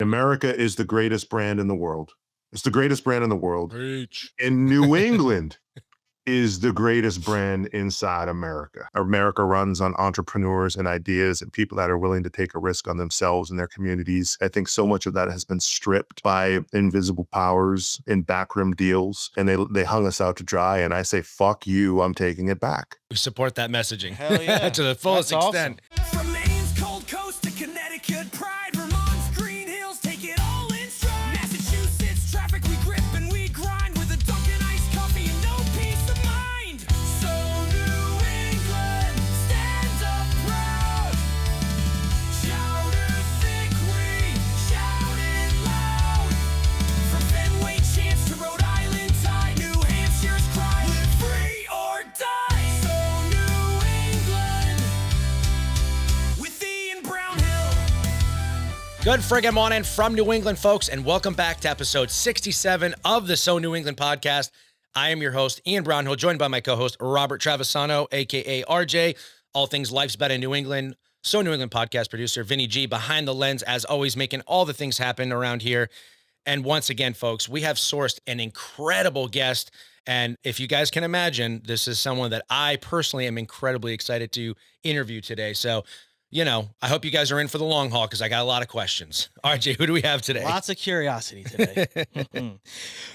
America is the greatest brand in the world. It's the greatest brand in the world. Preach. And New England is the greatest brand inside America. America runs on entrepreneurs and ideas and people that are willing to take a risk on themselves and their communities. I think so much of that has been stripped by invisible powers in backroom deals, and they hung us out to dry. And I say, fuck you, I'm taking it back. We support that messaging. Hell yeah. To the fullest That's extent. awesome. From Maine's cold coast to Connecticut pride, Vermont's green hills, take it all in stride. Massachusetts traffic, we grip and we grind with a Dunkin' iced coffee and no peace of mind. So New England stands up proud. Chowder thick, we shout it loud. From Fenway Chance to Rhode Island Tide, New Hampshire's cry, live free or die. So New England with Ian Brownhill. Good friggin' morning from New England, folks, and welcome back to episode 67 of the So New England podcast. I am your host, Ian Brownhill, joined by my co-host, Robert Travisano, a.k.a. RJ, all things life's better in New England, So New England podcast producer, Vinny G, behind the lens, as always, making all the things happen around here. And once again, folks, we have sourced an incredible guest. And if you guys can imagine, this is someone that I personally am incredibly excited to interview today. So, you know, I hope you guys are in for the long haul because I got a lot of questions. RJ, who do we have today? Lots of curiosity today.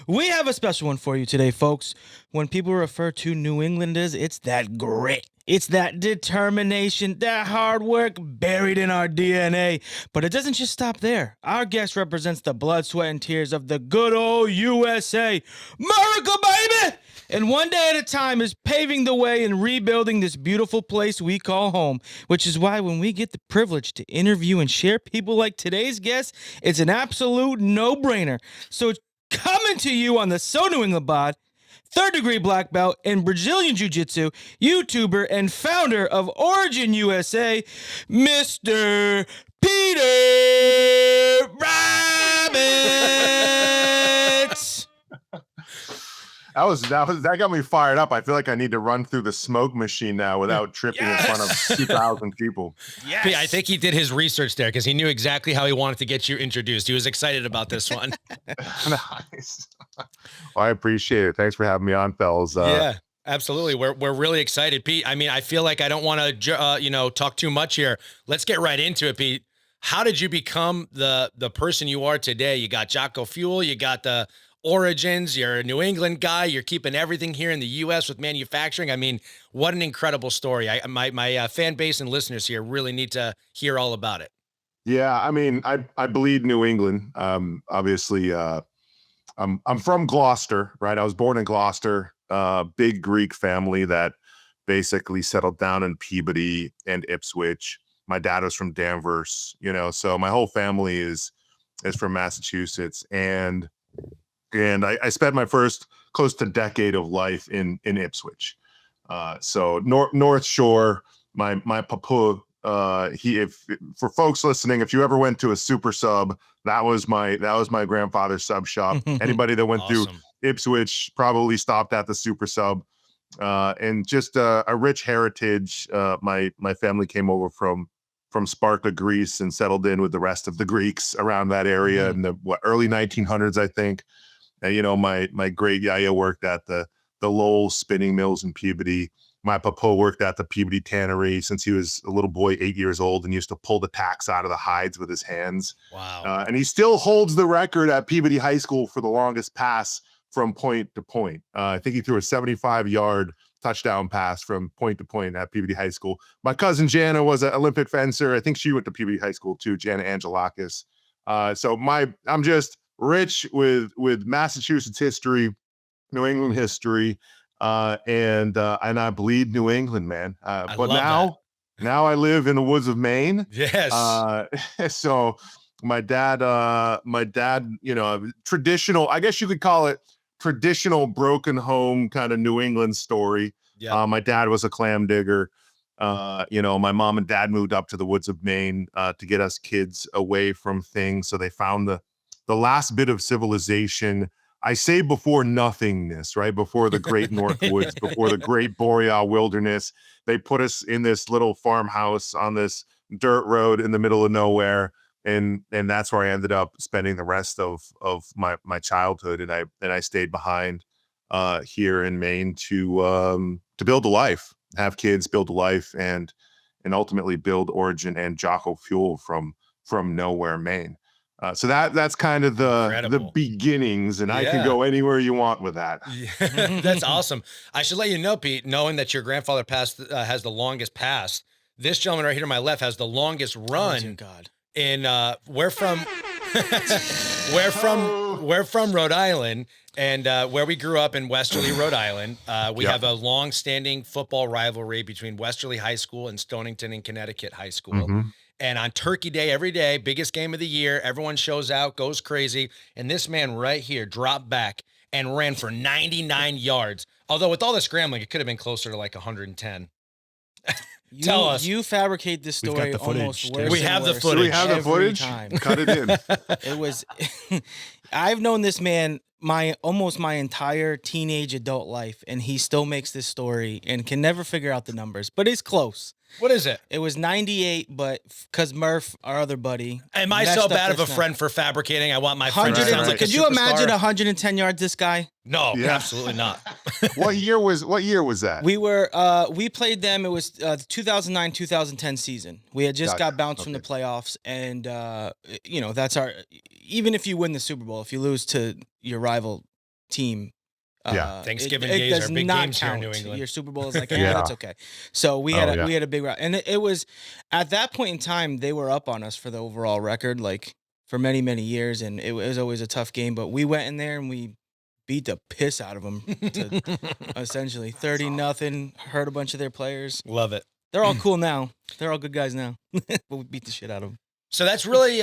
We have a special one for you today, folks. When people refer to New Englanders, it's that grit. It's that determination, that hard work buried in our DNA. But it doesn't just stop there. Our guest represents the blood, sweat, and tears of the good old USA. America, baby! And one day at a time is paving the way and rebuilding this beautiful place we call home, which is why when we get the privilege to interview and share people like today's guest, it's an absolute no-brainer. So coming to you on the So New England pod, third-degree black belt in Brazilian Jiu-Jitsu, YouTuber and founder of Origin USA, Mr. Peter Rabbit. That got me fired up. I feel like I need to run through the smoke machine now without tripping in front of 2,000 people. Yes. I think he did his research there because he knew exactly how he wanted to get you introduced. He was excited about this one. Nice. Well, I appreciate it. Thanks for having me on, fellas. Yeah, absolutely. We're really excited, Pete. I mean, I feel like I don't want to, talk too much here. Let's get right into it, Pete. How did you become the person you are today? You got Jocko Fuel, you got the Origins, you're a New England guy, you're keeping everything here in the U.S. with manufacturing. I mean, what an incredible story. My fan base and listeners here really need to hear all about it. Yeah, I mean, I bleed New England. Obviously, I'm from Gloucester, right? I was born in Gloucester, big Greek family that basically settled down in Peabody and Ipswich. My dad was from Danvers, so my whole family is from Massachusetts, and I spent my first close to decade of life in Ipswich. So North Shore, my papa, for folks listening, if you ever went to a super sub, that was my grandfather's sub shop. Anybody that went through Ipswich probably stopped at the super sub, and just a rich heritage. My family came over from Sparta, Greece, and settled in with the rest of the Greeks around that area in the early 1900s, I think. And, my great yaya worked at the Lowell spinning mills in Peabody. My papa worked at the Peabody tannery since he was a little boy, 8 years old, and used to pull the tacks out of the hides with his hands. Wow. And he still holds the record at Peabody High School for the longest pass from point to point. I think he threw a 75-yard touchdown pass from point to point at Peabody High School. My cousin Jana was an Olympic fencer. I think she went to Peabody High School too, Jana Angelakis. So I'm just rich with Massachusetts history, New England history, and I bleed New England, man. But now I live in the woods of Maine. Yes. So my dad, traditional, I guess you could call it traditional broken home kind of New England story. Yeah. My dad was a clam digger. My mom and dad moved up to the woods of Maine to get us kids away from things. So they found the last bit of civilization. I say before nothingness, right? Before the great North Woods, before the great Boreal wilderness. They put us in this little farmhouse on this dirt road in the middle of nowhere. and that's where I ended up spending the rest of my childhood. And I stayed behind here in Maine to build a life, have kids, build a life, and ultimately build Origin and Jocko Fuel from nowhere, Maine. So that's kind of the Incredible. beginnings, and I can Yeah. go anywhere you want with that. Yeah, that's awesome. I should let you know, Pete, knowing that your grandfather passed has the longest pass. This gentleman right here to my left has the longest Oh, dear run God. in we're from we're from Rhode Island, and where we grew up in Westerly, Rhode Island. We Yep. have a long-standing football rivalry between Westerly High School and Stonington and Connecticut High School. Mhm. And on Turkey Day, every day, biggest game of the year, everyone shows out, goes crazy. And this man right here dropped back and ran for 99 yards. Although with all the scrambling, it could have been closer to like 110. Tell us. You fabricate this We've got story the footage, almost too. worse. We and have the worse Do we footage. have the every footage? time. Cut it in. It was. I've known this man almost my entire teenage adult life, and he still makes this story and can never figure out the numbers, but it's close. What is it? It was 98, but because Murph, our other buddy, Am I messed so up bad of their a snap. friend for fabricating? I want my friend to 100 sound like a could you imagine superstar. 110 yards? This guy. No, Yeah. absolutely not. What year was that? We played them. It was the 2009-2010 season. We had just Gotcha. got bounced from the Okay. playoffs, and that's our. Even if you win the Super Bowl, if you lose to your rival team, Yeah. Thanksgiving it days does are big not games here in New count. England. Your Super Bowl is like, Yeah. yeah, that's okay. So we Oh, had yeah. we had a big round, and it was at that point in time they were up on us for the overall record, like for many years, and it was always a tough game. But we went in there and we beat the piss out of them to essentially 30-0. Hurt a bunch of their players. Love it. They're all cool now. They're all good guys now. But we beat the shit out of them. So that's really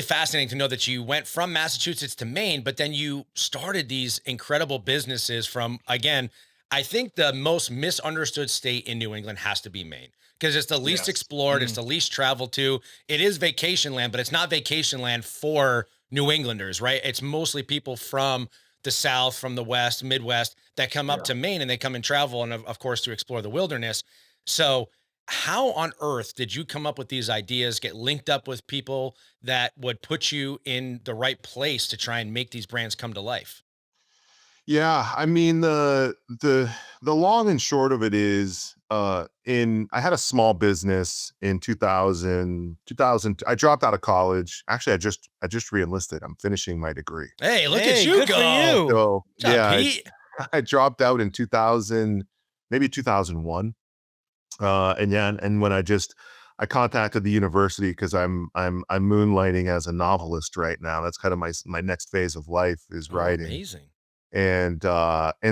fascinating to know that you went from Massachusetts to Maine, but then you started these incredible businesses from, again, I think the most misunderstood state in New England has to be Maine because it's the least Yes. explored, it's the least traveled to. It is vacation land, but it's not vacation land for New Englanders, right? It's mostly people from the South, from the West, Midwest that come up to Maine and they come and travel and of course to explore the wilderness. So how on earth did you come up with these ideas, get linked up with people that would put you in the right place to try and make these brands come to life? Yeah, I mean the long and short of it is I had a small business in 2000 I dropped out of college. Actually, I just re-enlisted. I'm finishing my degree. Hey, look Hey, at you good go. for you. So Good job, yeah, Pete. I dropped out in 2000, maybe 2001. And when I contacted the university because I'm moonlighting as a novelist right now. That's kind of my next phase of life is Oh, writing. amazing. And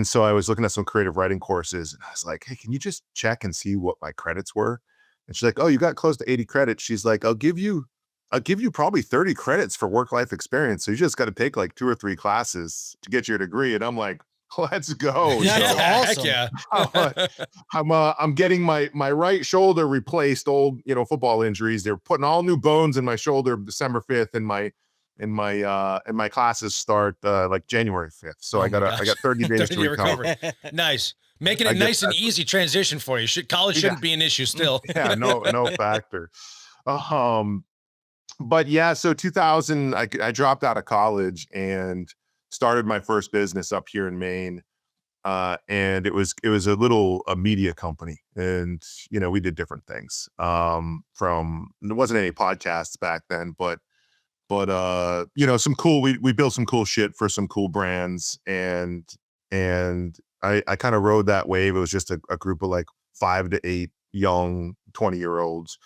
so I was looking at some creative writing courses and I was like, hey, can you just check and see what my credits were? And she's like, oh, you got close to 80 credits. She's like, I'll give you probably 30 credits for work-life experience. So you just got to take like 2 or 3 classes to get your degree. And I'm like, let's go. That's So awesome. Heck yeah. I'm getting my right shoulder replaced, old, football injuries. They're putting all new bones in my shoulder December 5th and my classes start like January 5th. So Oh I my got 30 days 30 to day recover. recovery. Nice. Making I it get nice and easy transition for you. College Yeah. shouldn't be an issue still. Yeah, no factor. But yeah, so 2000 I dropped out of college and started my first business up here in Maine. And it was a media company, and we did different things. There wasn't any podcasts back then, but some cool, we built some cool shit for some cool brands, and I kind of rode that wave. It was just a group of like 5 to 8 young 20-year-olds.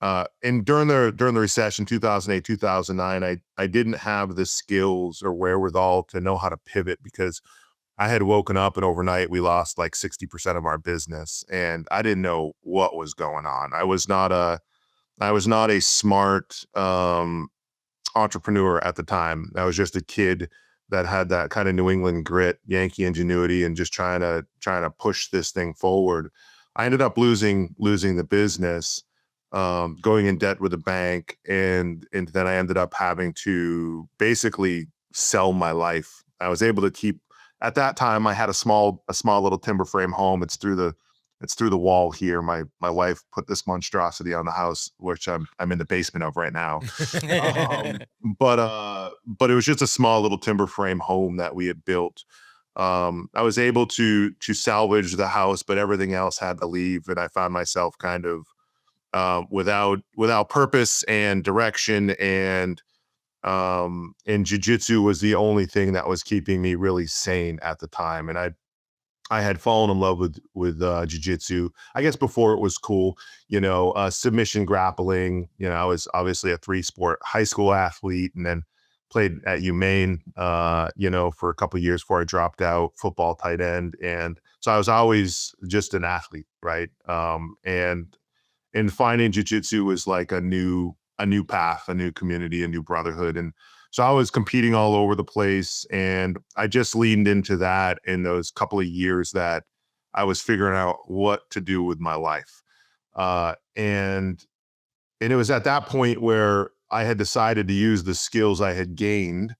And during the recession, 2008, 2009, I didn't have the skills or wherewithal to know how to pivot because I had woken up and overnight we lost like 60% of our business and I didn't know what was going on. I was not a smart entrepreneur at the time. I was just a kid that had that kind of New England grit, Yankee ingenuity, and just trying to push this thing forward. I ended up losing the business, going in debt with a bank, and then I ended up having to basically sell my life. I was able to keep. At that time, I had a small little timber frame home. It's through the It's through the wall here. My wife put this monstrosity on the house, which I'm in the basement of right now. Um, but it was just a small little timber frame home that we had built. I was able to salvage the house, but everything else had to leave, and I found myself kind of without purpose and direction, and jiu-jitsu was the only thing that was keeping me really sane at the time. And I had fallen in love with jiu-jitsu, I guess, before it was cool, submission grappling. I was obviously a 3-sport high school athlete, and then played at Maine, for a couple of years before I dropped out, football tight end. And so I was always just an athlete, right? And finding jiu-jitsu was like a new path, a new community, a new brotherhood. And so I was competing all over the place, and I just leaned into that in those couple of years that I was figuring out what to do with my life. And it was at that point where I had decided to use the skills I had gained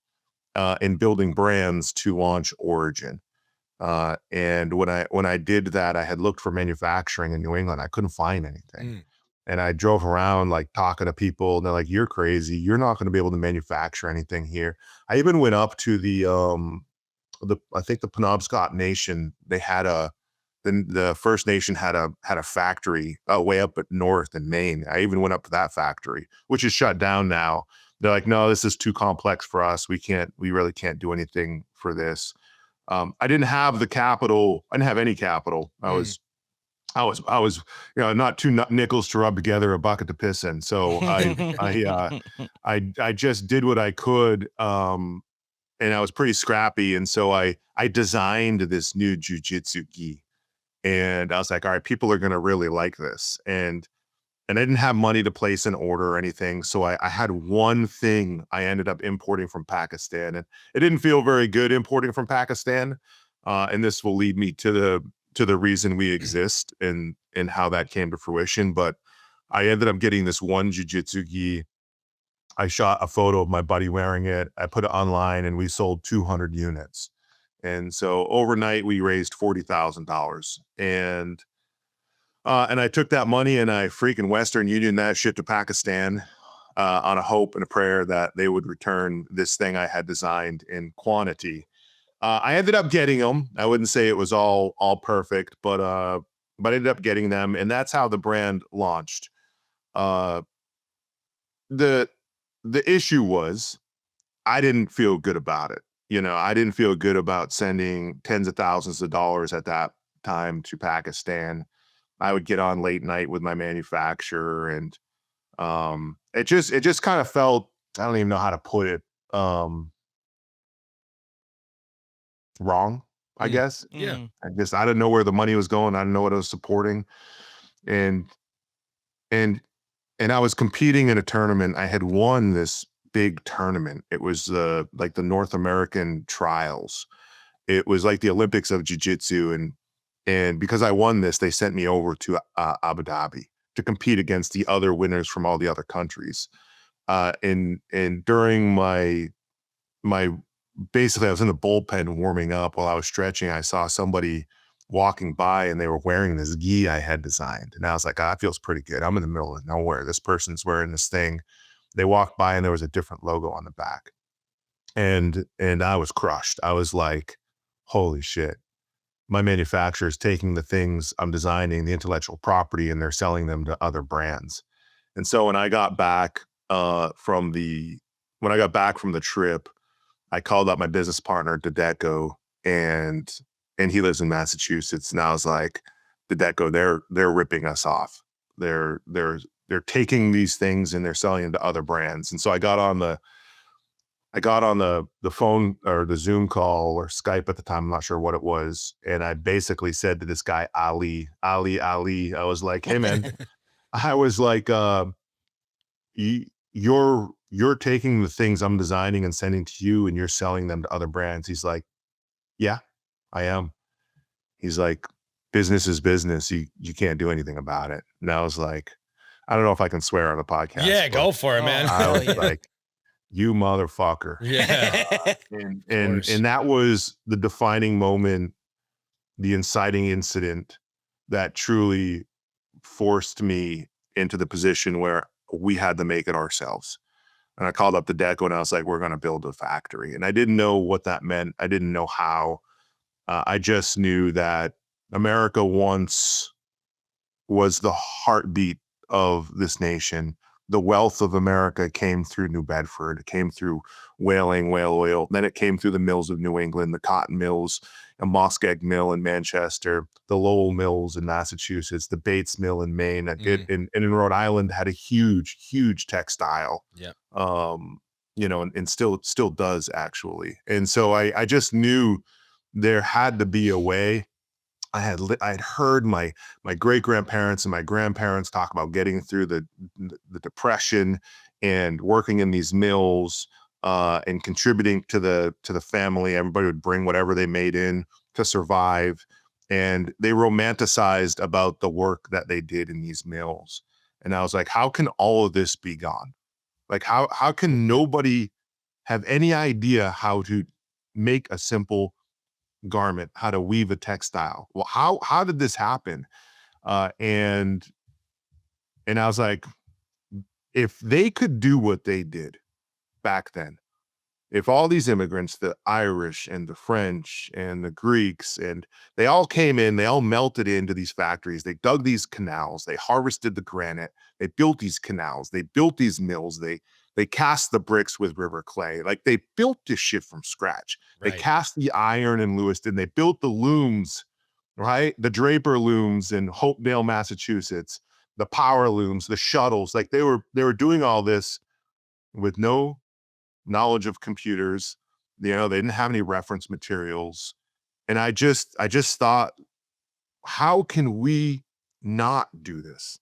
in building brands to launch Origin. And when I did that, I had looked for manufacturing in New England. I couldn't find anything. And I drove around like talking to people, and they're like, "You're crazy. You're not going to be able to manufacture anything here." I even went up to the I think the Penobscot Nation. They had the First Nation had a factory way up at north in Maine. I even went up to that factory, which is shut down now. They're like, "No, this is too complex for us. We really can't do anything for this." I didn't have the capital. I didn't have any capital. I was, not two nickels to rub together, a bucket to piss in. So I just did what I could. And I was pretty scrappy. And so I designed this new jiu-jitsu gi, and I was like, all right, people are going to really like this. And I didn't have money to place an order or anything. So I had one thing I ended up importing from Pakistan, and it didn't feel very good importing from Pakistan. And this will lead me to the reason we exist and how that came to fruition. But I ended up getting this one jiu-jitsu gi. I shot a photo of my buddy wearing it. I put it online, and we sold 200 units. And so overnight we raised $40,000. And I took that money and I freaking Western Union that shit to Pakistan on a hope and a prayer that they would return this thing I had designed in quantity. I ended up getting them. I wouldn't say it was all perfect, but I ended up getting them, and that's how the brand launched. The issue was I didn't feel good about it. I didn't feel good about sending tens of thousands of dollars at that time to Pakistan. I would get on late night with my manufacturer, and it just kind of felt, I don't even know how to put it, wrong, I guess. Yeah. I didn't know where the money was going. I didn't know what I was supporting. And I was competing in a tournament. I had won this big tournament. It was like the North American trials. It was like the Olympics of jiu-jitsu. And because I won this, they sent me over to Abu Dhabi to compete against the other winners from all the other countries. And during my basically, I was in the bullpen warming up. While I was stretching, I saw somebody walking by, and they were wearing this gi I had designed. And I was like, that feels pretty good. I'm in the middle of nowhere. This person's wearing this thing. They walked by, and there was a different logo on the back. And I was crushed. I was like, holy shit. My manufacturer is taking the things I'm designing, the intellectual property, and they're selling them to other brands. And so when I got back from the trip, I called up my business partner, Dodecco, and he lives in Massachusetts. And I was like, Dodecco, they're ripping us off. They're taking these things and they're selling them to other brands. And so I got on the phone or the Zoom call or Skype at the time. I'm not sure what it was. And I basically said to this guy, Ali, I was like, hey man, I was like, you're taking the things I'm designing and sending to you, and you're selling them to other brands. He's like, yeah, I am. He's like, business is business. You can't do anything about it. And I was like, I don't know if I can swear on the podcast. Yeah, go for it, man. I was like, you motherfucker. Yeah. And that was the defining moment, the inciting incident that truly forced me into the position where we had to make it ourselves. And I called up the deco and I was like, we're going to build a factory. And I didn't know what that meant. I didn't know how. I just knew that America once was the heartbeat of this nation. The wealth of America came through New Bedford, it came through whaling, whale oil. Then it came through the mills of New England, the cotton mills, a Muskeg mill in Manchester, the Lowell mills in Massachusetts, the Bates mill in Maine, and in Rhode Island had a huge, huge textile. Yeah. And still does actually. And so I just knew there had to be a way. I had heard my great grandparents and my grandparents talk about getting through the Depression and working in these mills and contributing to the family. Everybody would bring whatever they made in to survive, and they romanticized about the work that they did in these mills. And I was like, how can all of this be gone? Like how can nobody have any idea how to make a simple garment, how to weave a textile? Well, how did this happen? And I was like, if they could do what they did back then, if all these immigrants, the Irish and the French and the Greeks, and they all came in, they all melted into these factories, they dug these canals, they harvested the granite, they built these canals, they built these mills, they cast the bricks with river clay. Like they built this shit from scratch. They Right. cast the iron in Lewiston. They built the looms, right? The Draper looms in Hopedale, Massachusetts, the power looms, the shuttles. Like they were doing all this with no knowledge of computers. They didn't have any reference materials. And I just thought, how can we not do this?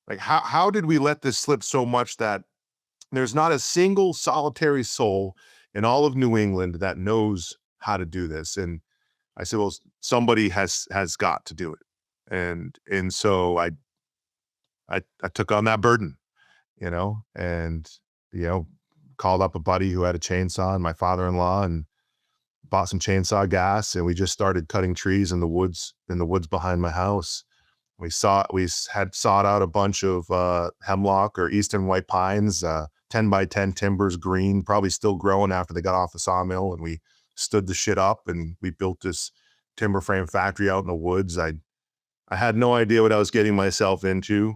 Like how did we let this slip so much that there's not a single solitary soul in all of New England that knows how to do this? And I said, well, somebody has got to do it. And so I took on that burden, and called up a buddy who had a chainsaw and my father-in-law and bought some chainsaw gas, and we just started cutting trees in the woods behind my house. We had sawed out a bunch of hemlock or eastern white pines, 10 by 10 timbers, green, probably still growing after they got off the sawmill, and we stood the shit up and we built this timber frame factory out in the woods. I had no idea what I was getting myself into.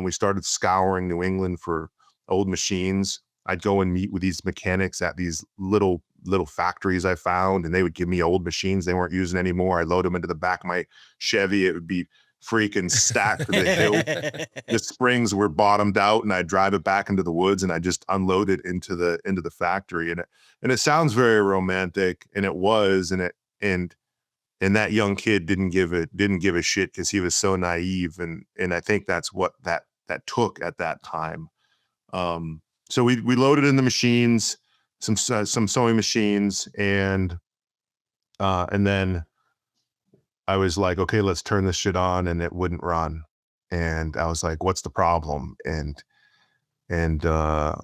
We started scouring New England for old machines. I'd go and meet with these mechanics at these little factories I found, and they would give me old machines they weren't using anymore. I load them into the back of my Chevy. It would be freaking stacked to the hill. The springs were bottomed out, and I'd drive it back into the woods, and I just unload it into the factory. And it sounds very romantic, and it was, and that young kid didn't give a shit because he was so naive, and I think that's what that took at that time. So we loaded in the machines, some sewing machines, and then I was like, okay, let's turn this shit on, and it wouldn't run. And I was like, what's the problem? And I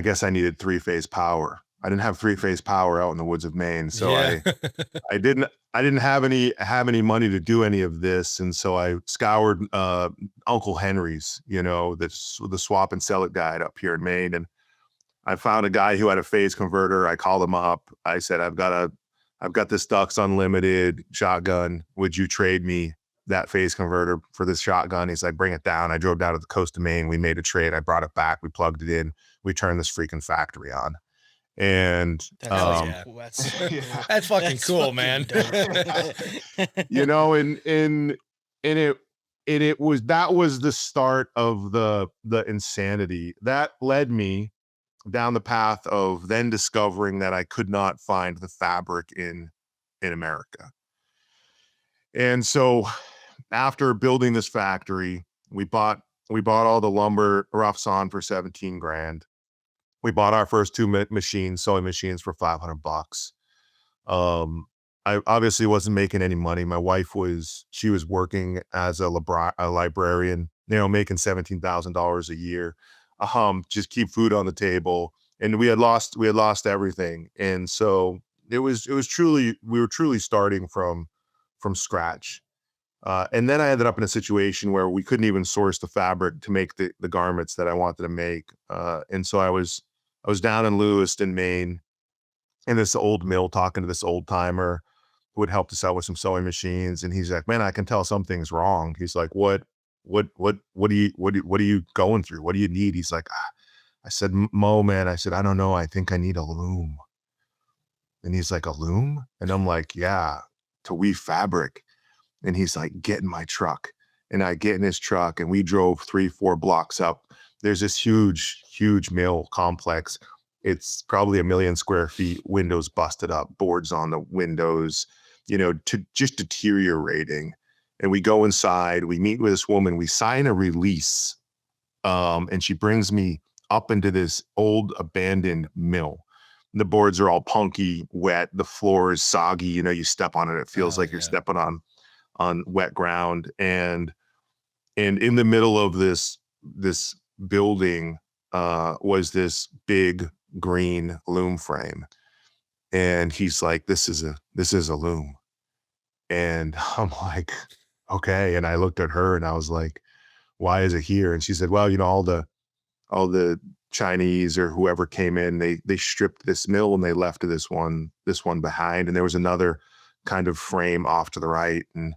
guess I needed 3-phase power. I didn't have 3-phase power out in the woods of Maine, so Yeah. I didn't have any money to do any of this, and so I scoured Uncle Henry's, the swap and sell it guide up here in Maine, and I found a guy who had a phase converter. I called him up. I said, I've got this Dux Unlimited shotgun. Would you trade me that phase converter for this shotgun? He's like, bring it down. I drove down to the coast of Maine. We made a trade. I brought it back. We plugged it in. We turned this freaking factory on. And yeah. That's fucking cool, man. that was the start of the insanity that led me down the path of then discovering that I could not find the fabric in America. And so after building this factory, we bought all the lumber roughs on for 17 grand. We bought our first 2 machines, sewing machines, for $500. I obviously wasn't making any money. My wife was working as a librarian, making $17,000 a year. Just keep food on the table. And we had lost everything. And so we were truly starting from scratch. And then I ended up in a situation where we couldn't even source the fabric to make the garments that I wanted to make. And so I was down in Lewiston, Maine, in this old mill talking to this old timer who would help us out with some sewing machines. And he's like, man, I can tell something's wrong. He's like, what are you going through? What do you need? He's like, I said, Mo, man, I said, I don't know. I think I need a loom. And he's like, a loom? And I'm like, yeah, to weave fabric. And he's like, get in my truck. And I get in his truck and we drove 3-4 blocks up. There's this huge mill complex. It's probably 1 million square feet, windows busted up, boards on the windows, to just deteriorating. And we go inside, we meet with this woman, we sign a release. And she brings me up into this old abandoned mill. The boards are all punky, wet. The floor is soggy. You step on it, it feels like you're stepping on wet ground. And in the middle of this building was this big green loom frame. And he's like, this is a loom. And I'm like, okay. And I looked at her and I was like, why is it here? And she said, well, all the Chinese or whoever came in, they stripped this mill and they left this one behind. And there was another kind of frame off to the right. And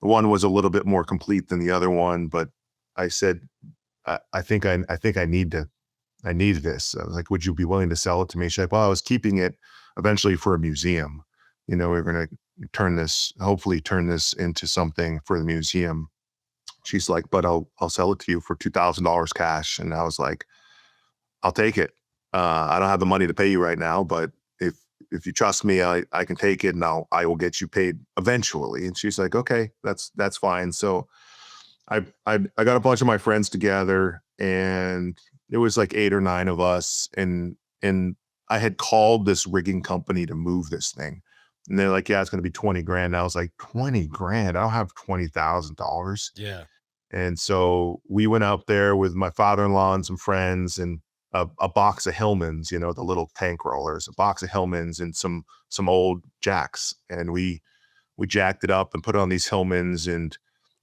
the one was a little bit more complete than the other one. But I said, I think I need this. I was like, would you be willing to sell it to me? She's like, well, I was keeping it eventually for a museum. We're going to hopefully turn this into something for the museum. She's like, but I'll sell it to you for $2,000 cash. And I was like, I'll take it. I don't have the money to pay you right now, but if you trust me, I can take it and I will get you paid eventually. And she's like, okay, that's fine. So I got a bunch of my friends together and it was like 8 or 9 of us. And I had called this rigging company to move this thing. And they're like, yeah, it's going to be 20 grand. And I was like, 20 grand? I don't have $20,000. Yeah. And so we went out there with my father-in-law and some friends and a box of Hillmans, the little tank rollers, a box of Hillmans and some old jacks. And we jacked it up and put it on these Hillmans and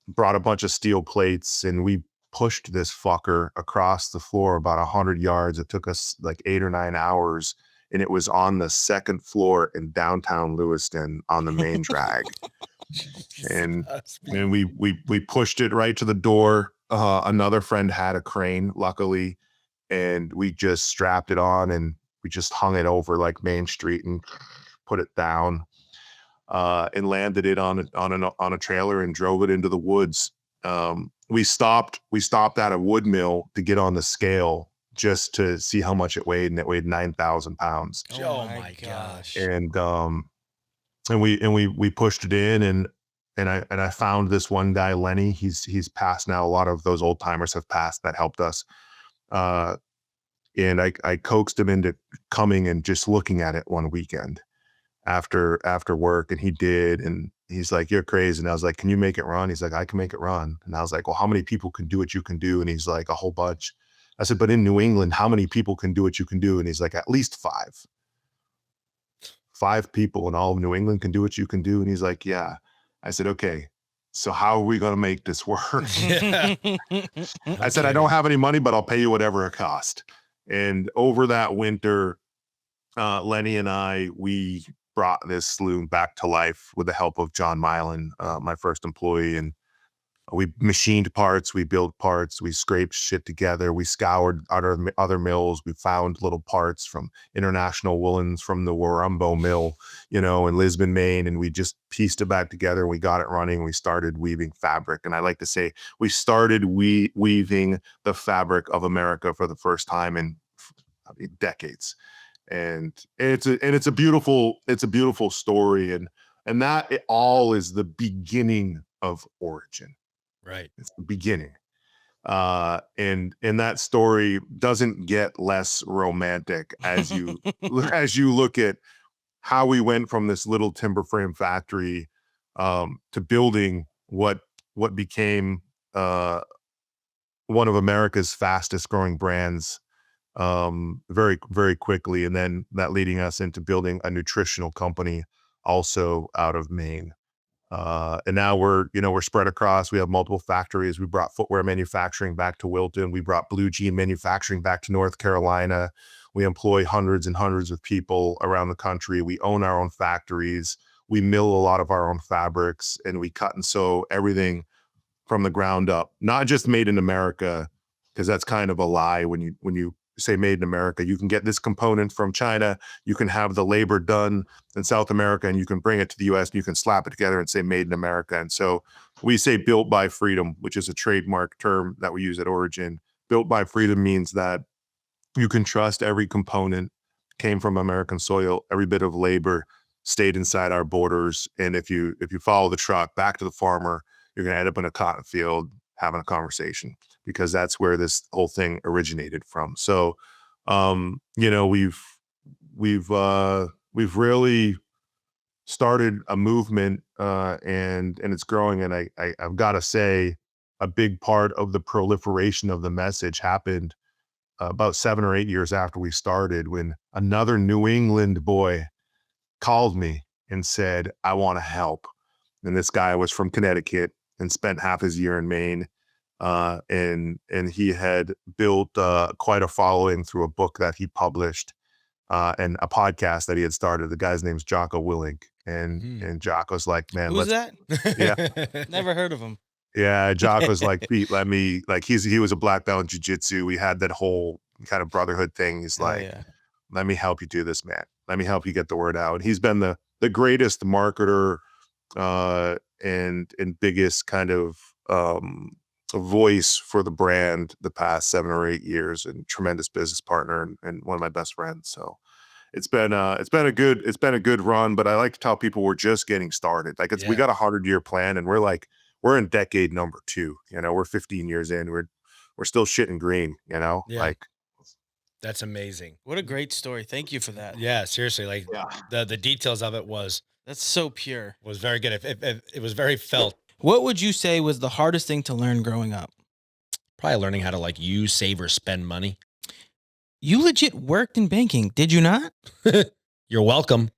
brought a bunch of steel plates. And we pushed this fucker across the floor about 100 yards. It took us like 8 or 9 hours. And it was on the 2nd floor in downtown Lewiston on the main drag. And we pushed it right to the door. Another friend had a crane, luckily, and we just strapped it on and we just hung it over like Main Street and put it down, and landed it on a trailer and drove it into the woods. We stopped at a wood mill to get on the scale just to see how much it weighed, and it weighed 9,000 pounds. Oh my gosh. And we pushed it in and I found this one guy, Lenny. He's passed now. A lot of those old timers have passed that helped us. And I coaxed him into coming and just looking at it one weekend after work. And he did. And he's like, you're crazy. And I was like, can you make it run? He's like, I can make it run. And I was like, well, how many people can do what you can do? And he's like, a whole bunch. I said, but in New England, how many people can do what you can do? And he's like, at least 5. 5 people in all of New England can do what you can do. And he's like, yeah. I said, okay, so how are we going to make this work? Yeah. I said, I don't have any money, but I'll pay you whatever it cost. And over that winter, Lenny and we brought this loom back to life with the help of John Milan, my first employee. And we machined parts, we built parts, we scraped shit together, we scoured other mills, we found little parts from International Woolens from the Warumbo mill, in Lisbon, Maine, and we just pieced it back together and we got it running. We started weaving fabric. And I like to say we started weaving the fabric of America for the first time in decades. And it's a beautiful story. And that it all is the beginning of origin. Right. It's the beginning. And that story doesn't get less romantic as you look at how we went from this little timber frame factory to building what became one of America's fastest growing brands very, very quickly. And then that leading us into building a nutritional company also out of Maine. And now we're spread across. We have multiple factories. We brought footwear manufacturing back to Wilton. We brought blue jean manufacturing back to North Carolina. We employ hundreds and hundreds of people around the country. We own our own factories. We mill a lot of our own fabrics, and we cut and sew everything from the ground up, not just made in America, because that's kind of a lie when you say made in America. You can get this component from China, you can have the labor done in South America, and you can bring it to the US and you can slap it together and say made in America. And so we say built by freedom, which is a trademark term that we use at Origin. Built by freedom means that you can trust every component came from American soil, every bit of labor stayed inside our borders. And if you follow the truck back to the farmer, you're going to end up in a cotton field having a conversation, because that's where this whole thing originated from. So, we've really started a movement, and it's growing. And I've got to say, a big part of the proliferation of the message happened about 7 or 8 years after we started, when another New England boy called me and said, I want to help. And this guy was from Connecticut and spent half his year in Maine. And he had built quite a following through a book that he published, and a podcast that he had started. The guy's name's Jocko Willink. And Jocko's like, man, Who's that? Yeah. Never heard of him. Yeah, Jocko's like, Pete, he was a black belt in jiu-jitsu. We had that whole kind of brotherhood thing. He's like, let me help you do this, man. Let me help you get the word out. And he's been the greatest marketer, and biggest kind of voice for the brand the past 7 or 8 years, and tremendous business partner, and one of my best friends. So it's been a good run, but I like to tell people we're just getting started. Like we got a 100-year plan, and we're in decade number 2. We're 15 years in. We're still shitting green, like. That's amazing. What a great story. Thank you for that. Yeah, seriously. Like the details of it that's so pure. Was very good. It was very felt. What would you say was the hardest thing to learn growing up? Probably learning how to like use, save, or spend money. You legit worked in banking, did you not? You're welcome.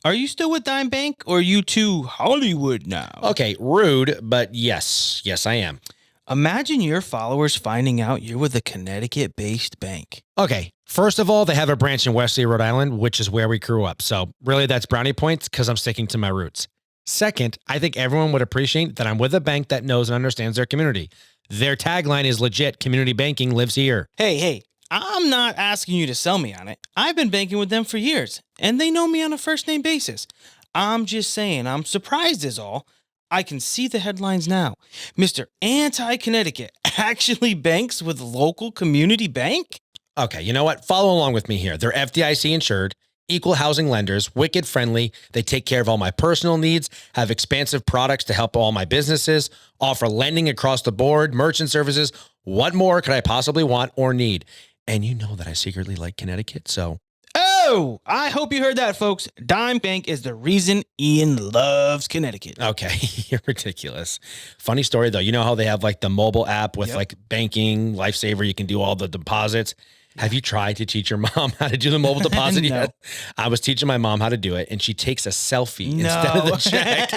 Are you still with Dime Bank, or are you too Hollywood now? Okay, rude, but yes, I am. Imagine your followers finding out you're with a Connecticut-based bank. Okay, first of all, they have a branch in Wesley, Rhode Island, which is where we grew up. So really that's brownie points because I'm sticking to my roots. Second, I think everyone would appreciate that I'm with a bank that knows and understands their community. Their tagline is legit, community banking lives here. Hey, I'm not asking you to sell me on it. I've been banking with them for years, and they know me on a first-name basis. I'm just saying I'm surprised is all. I can see the headlines now. Mr. Anti-Connecticut actually banks with local community bank? Okay, you know what? Follow along with me here. They're FDIC insured, equal housing lenders, wicked friendly. They take care of all my personal needs, have expansive products to help all my businesses, offer lending across the board, merchant services. What more could I possibly want or need? And you know that I secretly like Connecticut, so... Oh, I hope you heard that, folks. Dime Bank is the reason Ian loves Connecticut. Okay, you're ridiculous. Funny story, though. You know how they have like the mobile app with like banking, Lifesaver, you can do all the deposits. Have you tried to teach your mom how to do the mobile deposit No. yet? I was teaching my mom how to do it, and she takes a selfie instead of the check.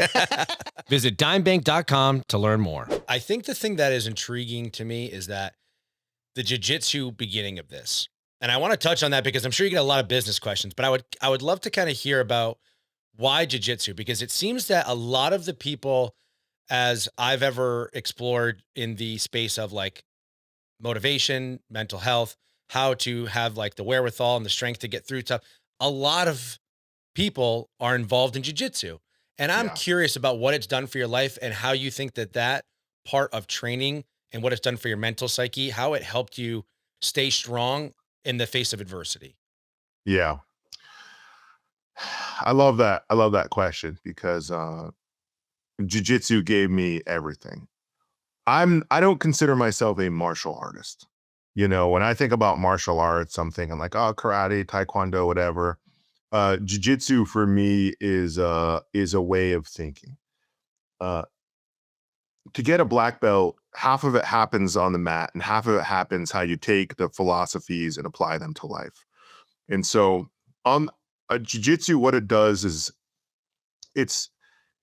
Visit dimebank.com to learn more. I think the thing that is intriguing to me is that the jiu-jitsu beginning of this. And I want to touch on that because I'm sure you get a lot of business questions, but I would love to kind of hear about why jiu-jitsu, because it seems that a lot of the people, as I've ever explored in the space of like motivation, mental health, how to have like the wherewithal and the strength to get through stuff, a lot of people are involved in jiu-jitsu. And I'm curious about what it's done for your life and how you think that part of training and what it's done for your mental psyche, how it helped you stay strong in the face of adversity. Yeah. I love that. I love that question because jiu-jitsu gave me everything. I don't consider myself a martial artist. When I think about martial arts, I'm thinking like, oh, karate, taekwondo, whatever. Jiu-jitsu for me is a way of thinking. To get a black belt, half of it happens on the mat and half of it happens how you take the philosophies and apply them to life. And so on a jiu-jitsu, what it does is it's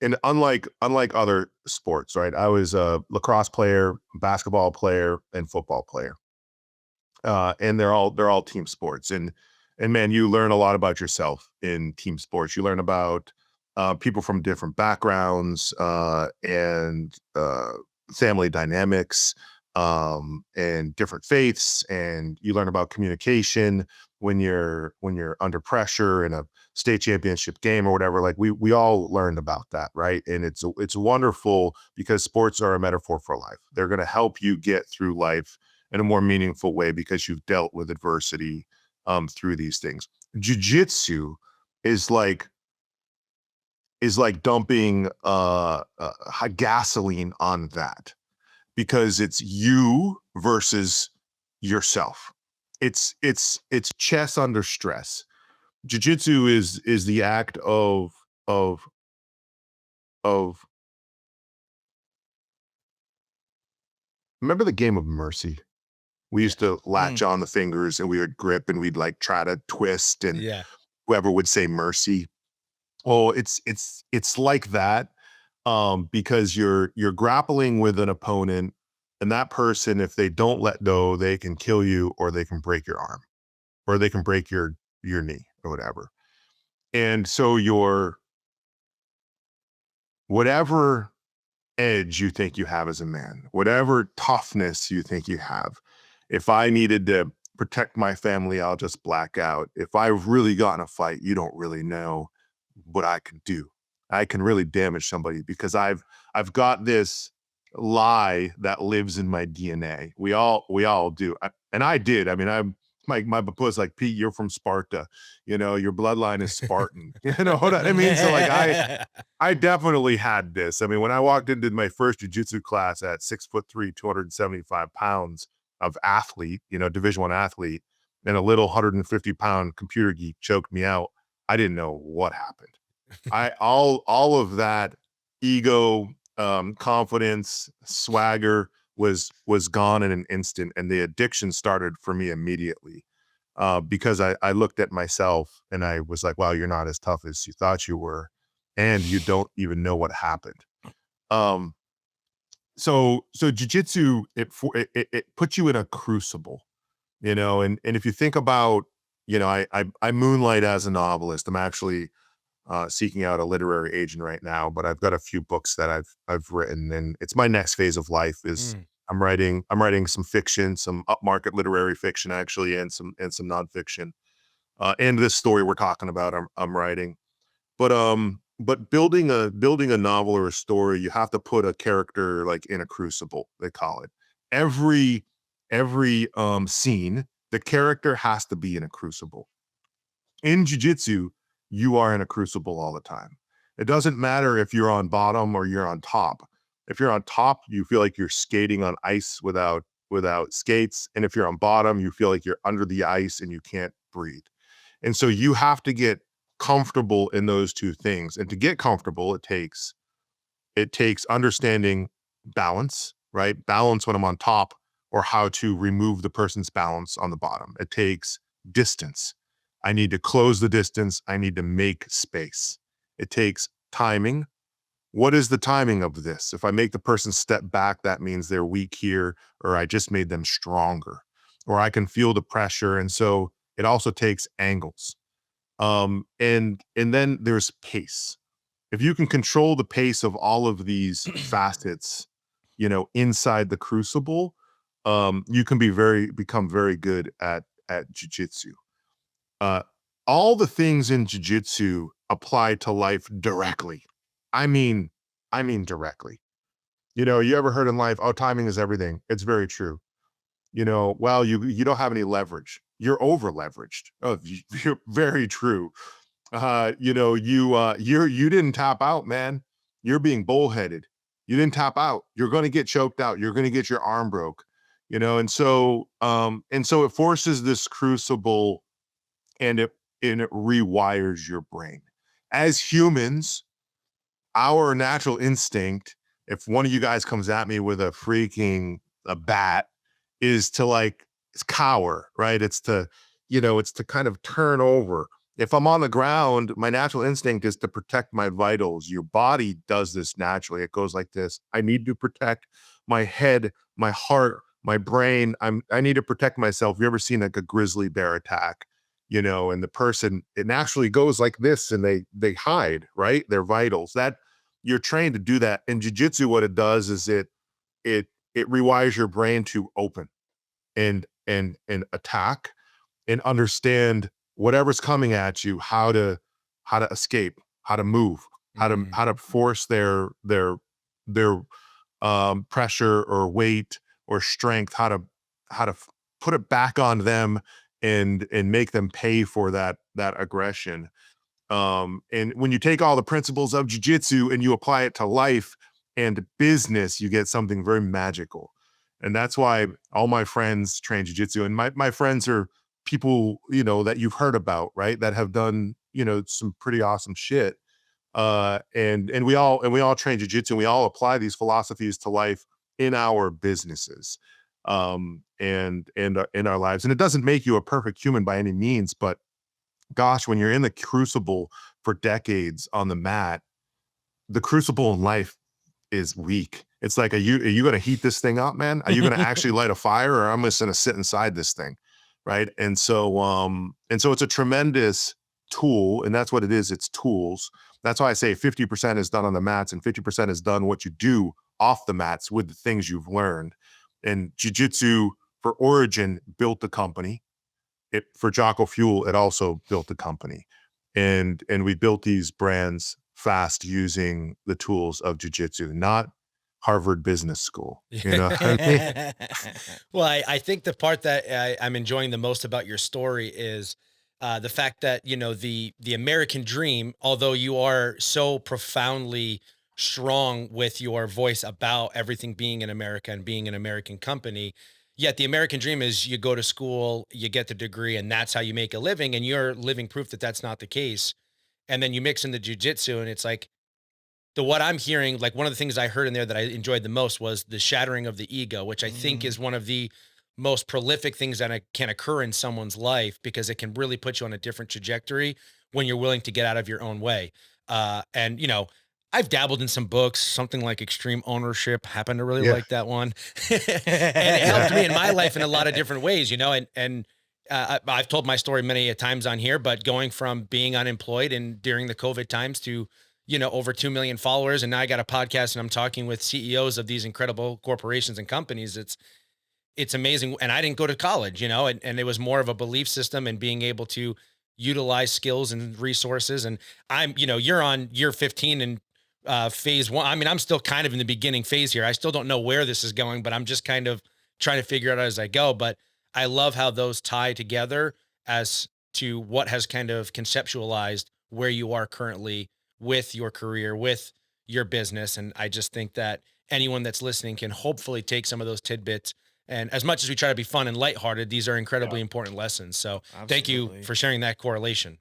and unlike other sports, right? I was a lacrosse player, basketball player, and football player. And they're all team sports. And man, you learn a lot about yourself in team sports. You learn about people from different backgrounds and family dynamics and different faiths, and you learn about communication when you're under pressure in a state championship game or whatever. Like we all learned about that, right? And it's wonderful because sports are a metaphor for life. They're going to help you get through life in a more meaningful way because you've dealt with adversity through these things. Jiu-jitsu is like dumping gasoline on that, because it's you versus yourself. It's chess under stress. Jiu-jitsu is the act of remember the game of Mercy? We used to latch on the fingers and we would grip and we'd like try to twist, and Yeah. whoever would say mercy. Oh, it's like that, because you're grappling with an opponent, and that person, if they don't let go, they can kill you, or they can break your arm, or they can break your knee or whatever. And so your whatever edge you think you have as a man, whatever toughness you think you have, if I needed to protect my family, I'll just black out. If I really got in a fight, you don't really know what I can do. I can really damage somebody because I've got this lie that lives in my DNA. We all do. And I did. I mean, I'm my papa was like, Pete, you're from Sparta. You know, your bloodline is Spartan. You know what I mean? So like I definitely had this. I mean, when I walked into my first jiu-jitsu class at 6'3", 275 pounds of athlete, you know, Division I athlete, and a little 150-pound computer geek choked me out, I didn't know what happened. All of that ego, confidence, swagger was gone in an instant, and the addiction started for me immediately. Because I looked at myself and I was like, wow, you're not as tough as you thought you were, and you don't even know what happened. So jiu-jitsu, it puts you in a crucible, you know, and if you think about, you know, I moonlight as a novelist. I'm actually seeking out a literary agent right now, but I've got a few books that I've written, and it's my next phase of life is I'm writing some fiction, some upmarket literary fiction actually, and some nonfiction. And this story we're talking about, I'm writing. But building a novel or a story, you have to put a character like in a crucible, they call it. Every scene, the character has to be in a crucible. In jiu-jitsu, you are in a crucible all the time. It doesn't matter if you're on bottom or you're on top. If you're on top, you feel like you're skating on ice without skates. And if you're on bottom, you feel like you're under the ice and you can't breathe. And so you have to get comfortable in those two things. And to get comfortable, it takes understanding balance, right? Balance when I'm on top, or how to remove the person's balance on the bottom. It takes distance. I need to close the distance. I need to make space. It takes timing. What is the timing of this? If I make the person step back, that means they're weak here, or I just made them stronger, or I can feel the pressure. And so it also takes angles. And then there's pace. If you can control the pace of all of these facets, you know, inside the crucible, you can become very good at jiu-jitsu. All the things in jiu-jitsu apply to life directly. I mean directly. You know, you ever heard in life, oh, timing is everything. It's very true. You know, well, you don't have any leverage. You're over leveraged. Oh, you're very true. You know, you didn't tap out, man. You're being bullheaded. You didn't tap out. You're going to get choked out. You're going to get your arm broke. You know, and so it forces this crucible, and it rewires your brain. As humans, our natural instinct, if one of you guys comes at me with a bat, is to like, it's cower, right? It's to, you know, it's to kind of turn over if I'm on the ground, my natural instinct is to protect my vitals. Your body does this naturally. It goes like this. I need to protect my head, my heart, my brain. I need to protect myself. You ever seen like a grizzly bear attack? And the person, it naturally goes like this and they hide, right? Their vitals. That you're trained to do that. In jiu-jitsu, what it does is it rewires your brain to open and attack and understand whatever's coming at you, how to escape, how to move, how to force their pressure or weight or strength, how to put it back on them and make them pay for that aggression. And when you take all the principles of jiu-jitsu and you apply it to life and business, you get something very magical. And that's why all my friends train jiu-jitsu. And my friends are people, that you've heard about, right? That have done, some pretty awesome shit. And we all train jiu-jitsu, and we all apply these philosophies to life in our businesses, and in our lives. And it doesn't make you a perfect human by any means, but gosh, when you're in the crucible for decades on the mat, the crucible in life is weak. It's like, are you going to heat this thing up, man? Are you going to actually light a fire, or I'm just going to sit inside this thing? Right. And so it's a tremendous tool, and that's what it is. It's tools. That's why I say 50% is done on the mats and 50% is done what you do off the mats with the things you've learned. And jiu-jitsu for Origin built the company. For Jocko Fuel, it also built the company. And we built these brands fast using the tools of jiu-jitsu, not Harvard Business School. Well, I think the part that I'm enjoying the most about your story is the fact that, the American dream, although you are so profoundly strong with your voice about everything being in America and being an American company, yet the American dream is you go to school, you get the degree, and that's how you make a living. And you're living proof that that's not the case. And then you mix in the jiu-jitsu, and it's like, what I'm hearing, like one of the things I heard in there that I enjoyed the most was the shattering of the ego, which I think is one of the most prolific things that can occur in someone's life, because it can really put you on a different trajectory when you're willing to get out of your own way. And I've dabbled in some books, something like Extreme Ownership. Happen to really like that one. And it helped me in my life in a lot of different ways, and I've told my story many times on here, but going from being unemployed and during the COVID times to, over 2 million followers. And now I got a podcast and I'm talking with CEOs of these incredible corporations and companies. It's amazing. And I didn't go to college, and it was more of a belief system and being able to utilize skills and resources. And you're on year 15 and phase one. I mean, I'm still kind of in the beginning phase here. I still don't know where this is going, but I'm just kind of trying to figure it out as I go. But I love how those tie together as to what has kind of conceptualized where you are currently with your career, with your business. And I just think that anyone that's listening can hopefully take some of those tidbits. And as much as we try to be fun and lighthearted, these are incredibly important lessons. So Thank you for sharing that correlation.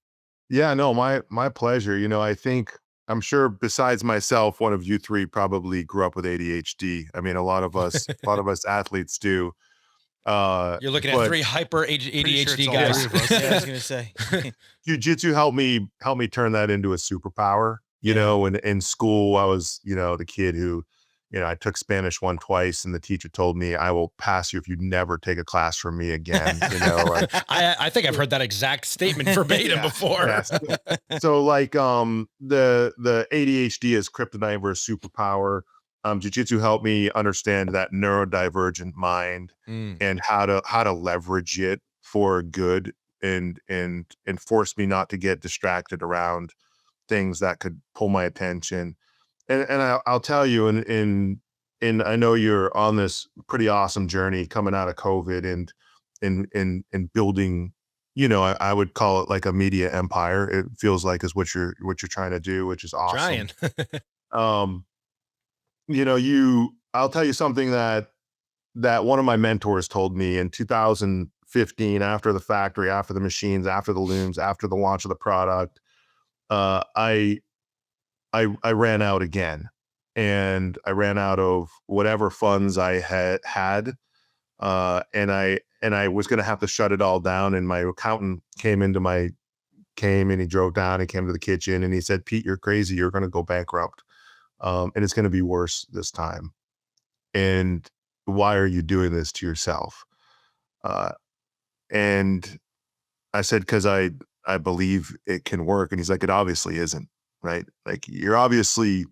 Yeah, no, my pleasure. I'm sure besides myself, one of you three probably grew up with ADHD. I mean, a lot of us athletes do. You're looking at three hyper ADHD guys. Yeah, I was gonna say. Jiu-jitsu helped me turn that into a superpower. And in school, I was, the kid who, I took Spanish 1 twice, and the teacher told me, I will pass you if you never take a class from me again. I think I've heard that exact statement verbatim before. Yeah. So the ADHD is kryptonite versus superpower. Jiu-jitsu helped me understand that neurodivergent mind and how to leverage it for good and force me not to get distracted around things that could pull my attention. And I'll tell you, and I know you're on this pretty awesome journey coming out of COVID and building, I would call it like a media empire. It feels like is what you're trying to do, which is awesome. Trying. I'll tell you something that one of my mentors told me in 2015, after the factory, after the machines, after the looms, after the launch of the product, I ran out again, and I ran out of whatever funds I had, and I was going to have to shut it all down. And my accountant came into my came and he drove down and came to the kitchen and he said, Pete, you're crazy. You're going to go bankrupt. And it's going to be worse this time. And why are you doing this to yourself? And I said, because I believe it can work. And he's like, it obviously isn't, right? Like you're obviously,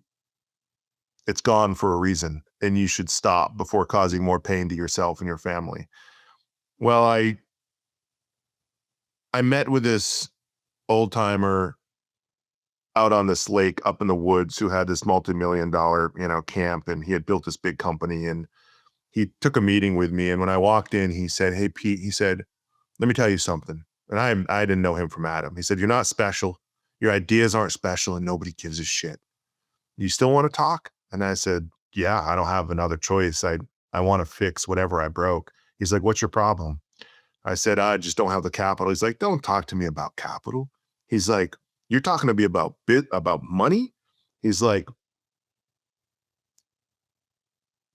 it's gone for a reason and you should stop before causing more pain to yourself and your family. Well, I met with this old timer out on this lake up in the woods who had this multi-million-dollar, camp, and he had built this big company, and he took a meeting with me. And when I walked in, he said, hey, Pete, he said, let me tell you something. And I didn't know him from Adam. He said, you're not special. Your ideas aren't special and nobody gives a shit. You still want to talk? And I said, yeah, I don't have another choice. I want to fix whatever I broke. He's like, what's your problem? I said, I just don't have the capital. He's like, don't talk to me about capital. He's like, you're talking to me about money? He's like,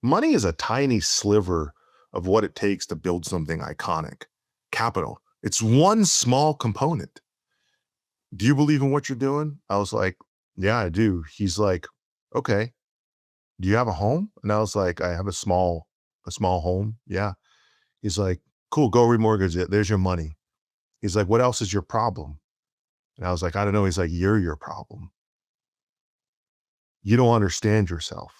money is a tiny sliver of what it takes to build something iconic. Capital, it's one small component. Do you believe in what you're doing? I was like, yeah, I do. He's like, okay. Do you have a home? And I was like, I have a small home. Yeah. He's like, cool, go remortgage it. There's your money. He's like, what else is your problem? And I was like, I don't know. He's like, you're your problem. You don't understand yourself.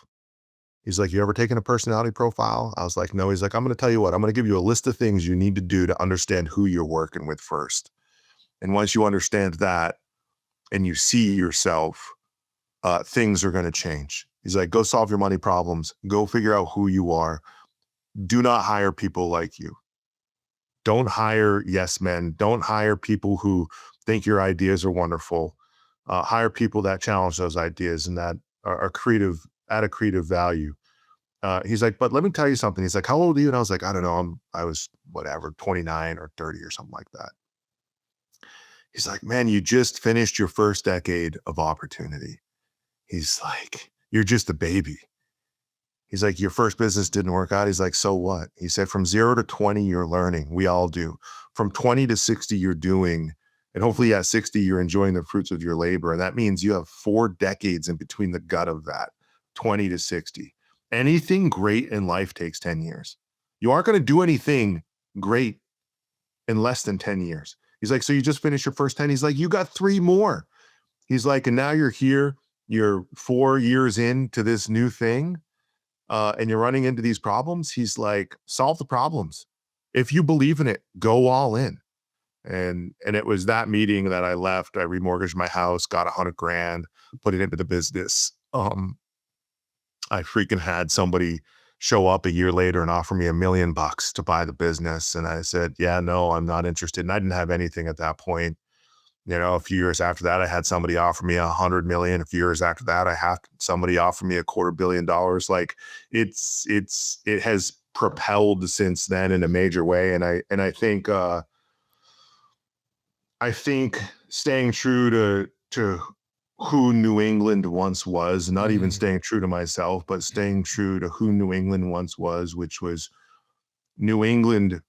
He's like, you ever taken a personality profile? I was like, no. He's like, I'm going to tell you what, I'm going to give you a list of things you need to do to understand who you're working with first. And once you understand that and you see yourself, things are going to change. He's like, go solve your money problems. Go figure out who you are. Do not hire people like you. Don't hire yes men. Don't hire people who think your ideas are wonderful. Hire people that challenge those ideas and that are creative, add a creative value. He's like, but let me tell you something. He's like, how old are you? And I was like, I don't know. I was whatever, 29 or 30 or something like that. He's like, man, you just finished your first decade of opportunity. He's like, you're just a baby. He's like, your first business didn't work out. He's like, so what? He said, from 0 to 20, you're learning. We all do. From 20 to 60, you're doing. And hopefully at 60, you're enjoying the fruits of your labor. And that means you have 4 decades in between the gut of that, 20 to 60. Anything great in life takes 10 years. You aren't going to do anything great in less than 10 years. He's like, so you just finished your first 10? He's like, you got 3 more. He's like, and now you're here. You're 4 years into this new thing. And you're running into these problems. He's like, solve the problems. If you believe in it, go all in. And it was that meeting that I left. I remortgaged my house, got $100,000, put it into the business. I freaking had somebody show up a year later and offer me $1 million to buy the business. And I said, yeah, no, I'm not interested. And I didn't have anything at that point. A few years after that, I had somebody offer me $100 million. A few years after that, I had somebody offer me $250 million. Like it has propelled since then in a major way. And I think staying true to who New England once was, not even staying true to myself, but staying true to who New England once was, which was New England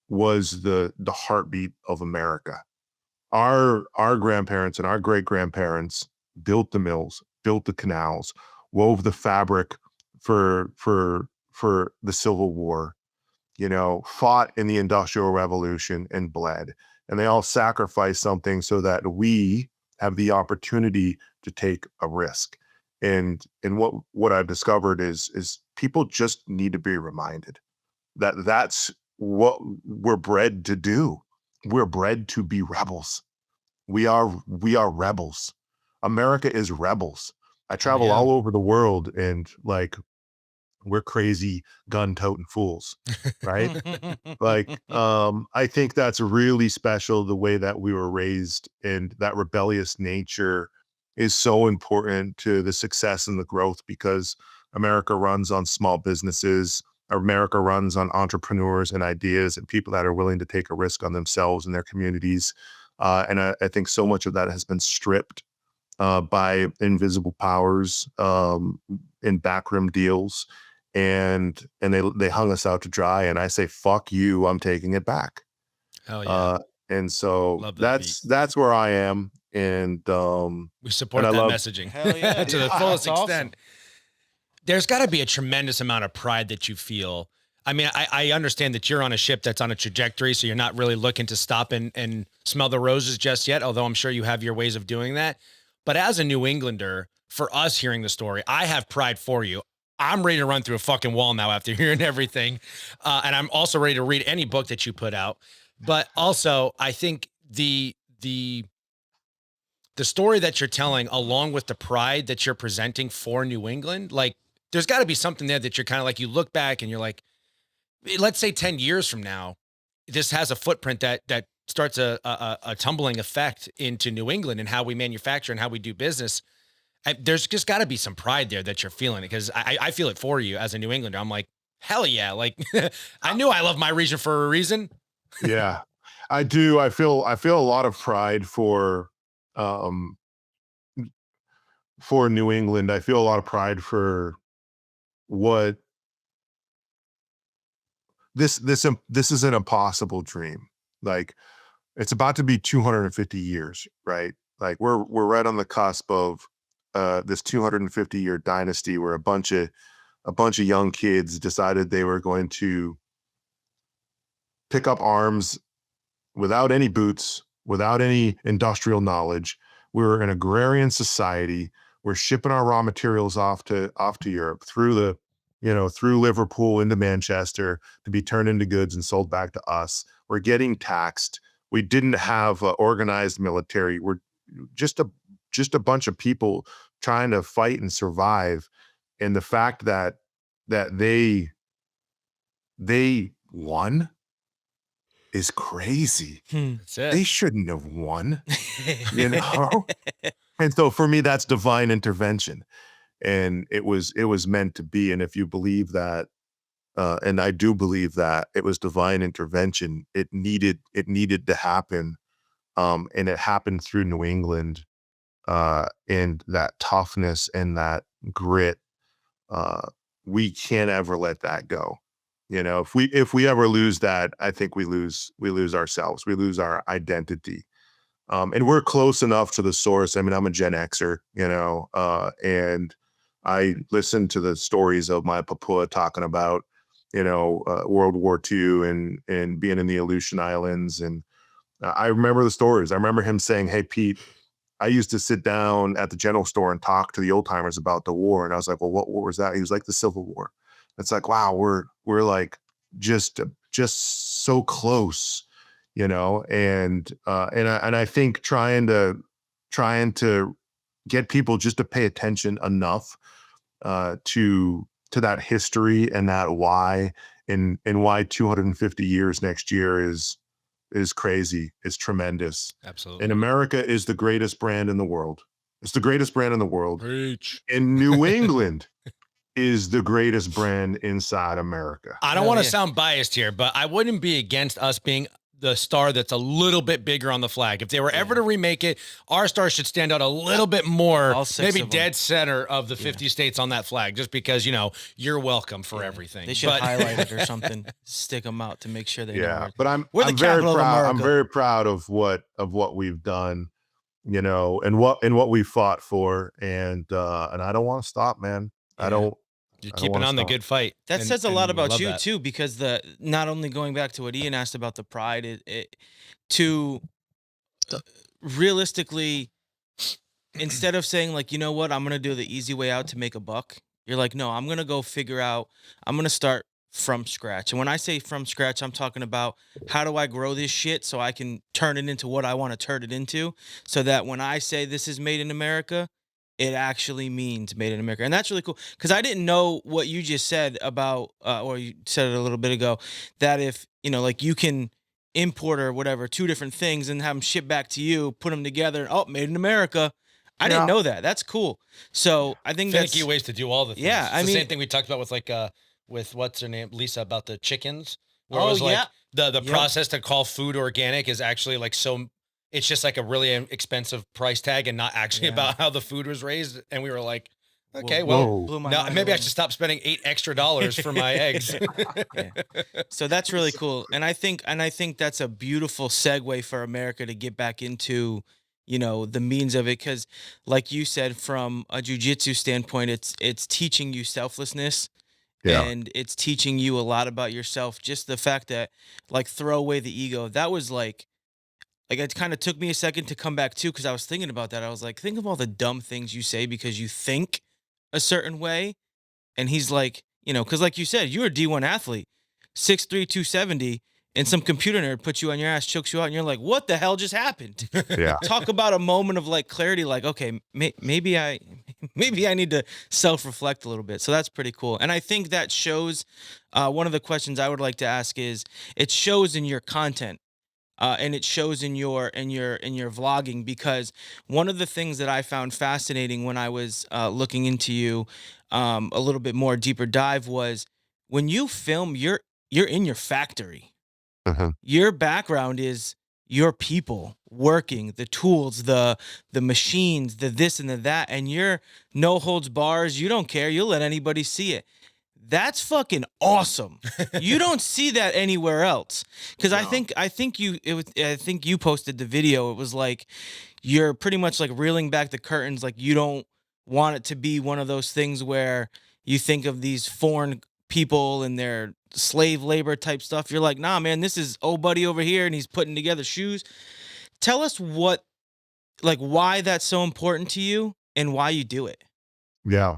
was the heartbeat of America. Our grandparents and our great-grandparents built the mills, built the canals, wove the fabric for the Civil War, fought in the Industrial Revolution and bled. And they all sacrificed something so that we have the opportunity to take a risk. And what I've discovered is people just need to be reminded that that's what we're bred to do. We're bred to be rebels. We are rebels. America is rebels. I travel all over the world and we're crazy gun-toting fools, right? I think that's really special, the way that we were raised, and that rebellious nature is so important to the success and the growth, because America runs on small businesses. America runs on entrepreneurs and ideas and people that are willing to take a risk on themselves and their communities. And I think so much of that has been stripped by invisible powers in backroom deals. And they hung us out to dry. And I say, fuck you, I'm taking it back. Oh, yeah. And so Love that that's where I am. And we support and that I love- messaging Hell yeah. to the Yeah, fullest that's awesome. extent. There's got to be a tremendous amount of pride that you feel. I mean, I understand that you're on a ship that's on a trajectory, so you're not really looking to stop and smell the roses just yet, although I'm sure you have your ways of doing that. But as a New Englander, for us hearing the story, I have pride for you. I'm ready to run through a fucking wall now after hearing everything. And I'm also ready to read any book that you put out. But also, I think the story that you're telling, along with the pride that you're presenting for New England, like, there's got to be something there that you're kind of like, you look back and you're like, let's say 10 years from now, this has a footprint that starts a tumbling effect into New England and how we manufacture and how we do business. There's just got to be some pride there that you're feeling it, because I feel it for you as a New Englander. I'm like, hell yeah. Like, I knew I love my region for a reason. yeah, I do. I feel a lot of pride for New England. I feel a lot of pride for what this is an impossible dream. Like, it's about to be 250 years, right? Like, we're right on the cusp of this 250-year dynasty where a bunch of young kids decided they were going to pick up arms without any boots, without any industrial knowledge. We were an agrarian society. We're shipping our raw materials off to Europe through Liverpool into Manchester to be turned into goods and sold back to us. We're getting taxed. We didn't have an organized military. We're just a bunch of people trying to fight and survive. And the fact that they won is crazy. That's it. They shouldn't have won, you know? And so for me, that's divine intervention. And it was meant to be. And if you believe that, and I do believe that it was divine intervention, it needed to happen. And it happened through New England, and that toughness and that grit. We can't ever let that go. You know, if we ever lose that, I think we lose ourselves. We lose our identity. And we're close enough to the source. I mean, I'm a Gen Xer, you know, and I listened to the stories of my Papua talking about, you know, World War II and being in the Aleutian Islands. And I remember the stories. I remember him saying, "Hey, Pete, I used to sit down at the general store and talk to the old timers about the war." And I was like, "Well, what war was that?" He was like, "The Civil War." It's like, wow, we're like just so close, you know. And I think trying to get people just to pay attention enough to that history and that why, and why 250 years next year is crazy, is tremendous. Absolutely. And America is the greatest brand in the world. It's the greatest brand in the world. Preach. And New England is the greatest brand inside America. I don't Hell want to yeah. sound biased here, but I wouldn't be against us being the star that's a little bit bigger on the flag. If they were ever to remake it, our star should stand out a little bit more, All six maybe of them. dead center of the 50 states on that flag, just because, you know, you're welcome for everything. They should highlight it or something, stick them out to make sure they know. Yeah, where- but I'm We're the very capital of proud. I'm America. very proud of what we've done, you know, and what we fought for, and I don't want to stop, man. Yeah. I don't. You're I don't keeping wanna on the stop. good fight. That And- says a lot and we about love you that. too, because not only going back to what Ian asked about the pride, to realistically, instead of saying like, you know what, I'm gonna do the easy way out to make a buck, you're like, no, I'm gonna go figure out. I'm gonna start from scratch. And when I say from scratch, I'm talking about how do I grow this shit so I can turn it into what I want to turn it into, so that when I say this is made in America, it actually means made in America. And that's really cool, because I didn't know what you just said about, or you said it a little bit ago, that if, you know, like you can import or whatever, two different things and have them shipped back to you, put them together, and, oh, made in America. I didn't Yeah. know that. That's cool. So I think that's, Finicky ways to do all the things. Yeah, It's I the mean- same thing we talked about with like with what's her name, Lisa, about the chickens. Where Oh, it was like yeah. the Yep. process to call food organic is actually like so. It's just like a really expensive price tag and not actually Yeah. about how the food was raised. And we were like, Okay, Whoa. well, Blew my now mind a maybe I little. should stop spending $8 extra for my eggs. Yeah. So that's really cool. And I think that's a beautiful segue for America to get back into, the means of it. Cause like you said, from a jujitsu standpoint, it's teaching you selflessness Yeah. and it's teaching you a lot about yourself. Just the fact that like throw away the ego. That was like it kind of took me a second to come back too, because I was thinking about that. I was like, think of all the dumb things you say because you think a certain way. And he's like, because like you said, you're a D1 athlete, 6'3", 270, and some computer nerd puts you on your ass, chokes you out, and you're like, what the hell just happened? Yeah. Talk about a moment of like clarity, like, okay, maybe I need to self-reflect a little bit. So that's pretty cool. And I think that shows, one of the questions I would like to ask is, it shows in your content. And it shows in your vlogging, because one of the things that I found fascinating when I was looking into you a little bit more deeper dive was when you film, you're in your factory. Mhm. Your background is your people working, the tools, the machines, the this and the that, and you're no holds bars. You don't care. You'll let anybody see it. That's fucking awesome. You don't see that anywhere else. Cause No. I think you posted the video. It was like you're pretty much like reeling back the curtains. Like you don't want it to be one of those things where you think of these foreign people and their slave labor type stuff. You're like, nah, man, this is old buddy over here and he's putting together shoes. Tell us why that's so important to you and why you do it. Yeah.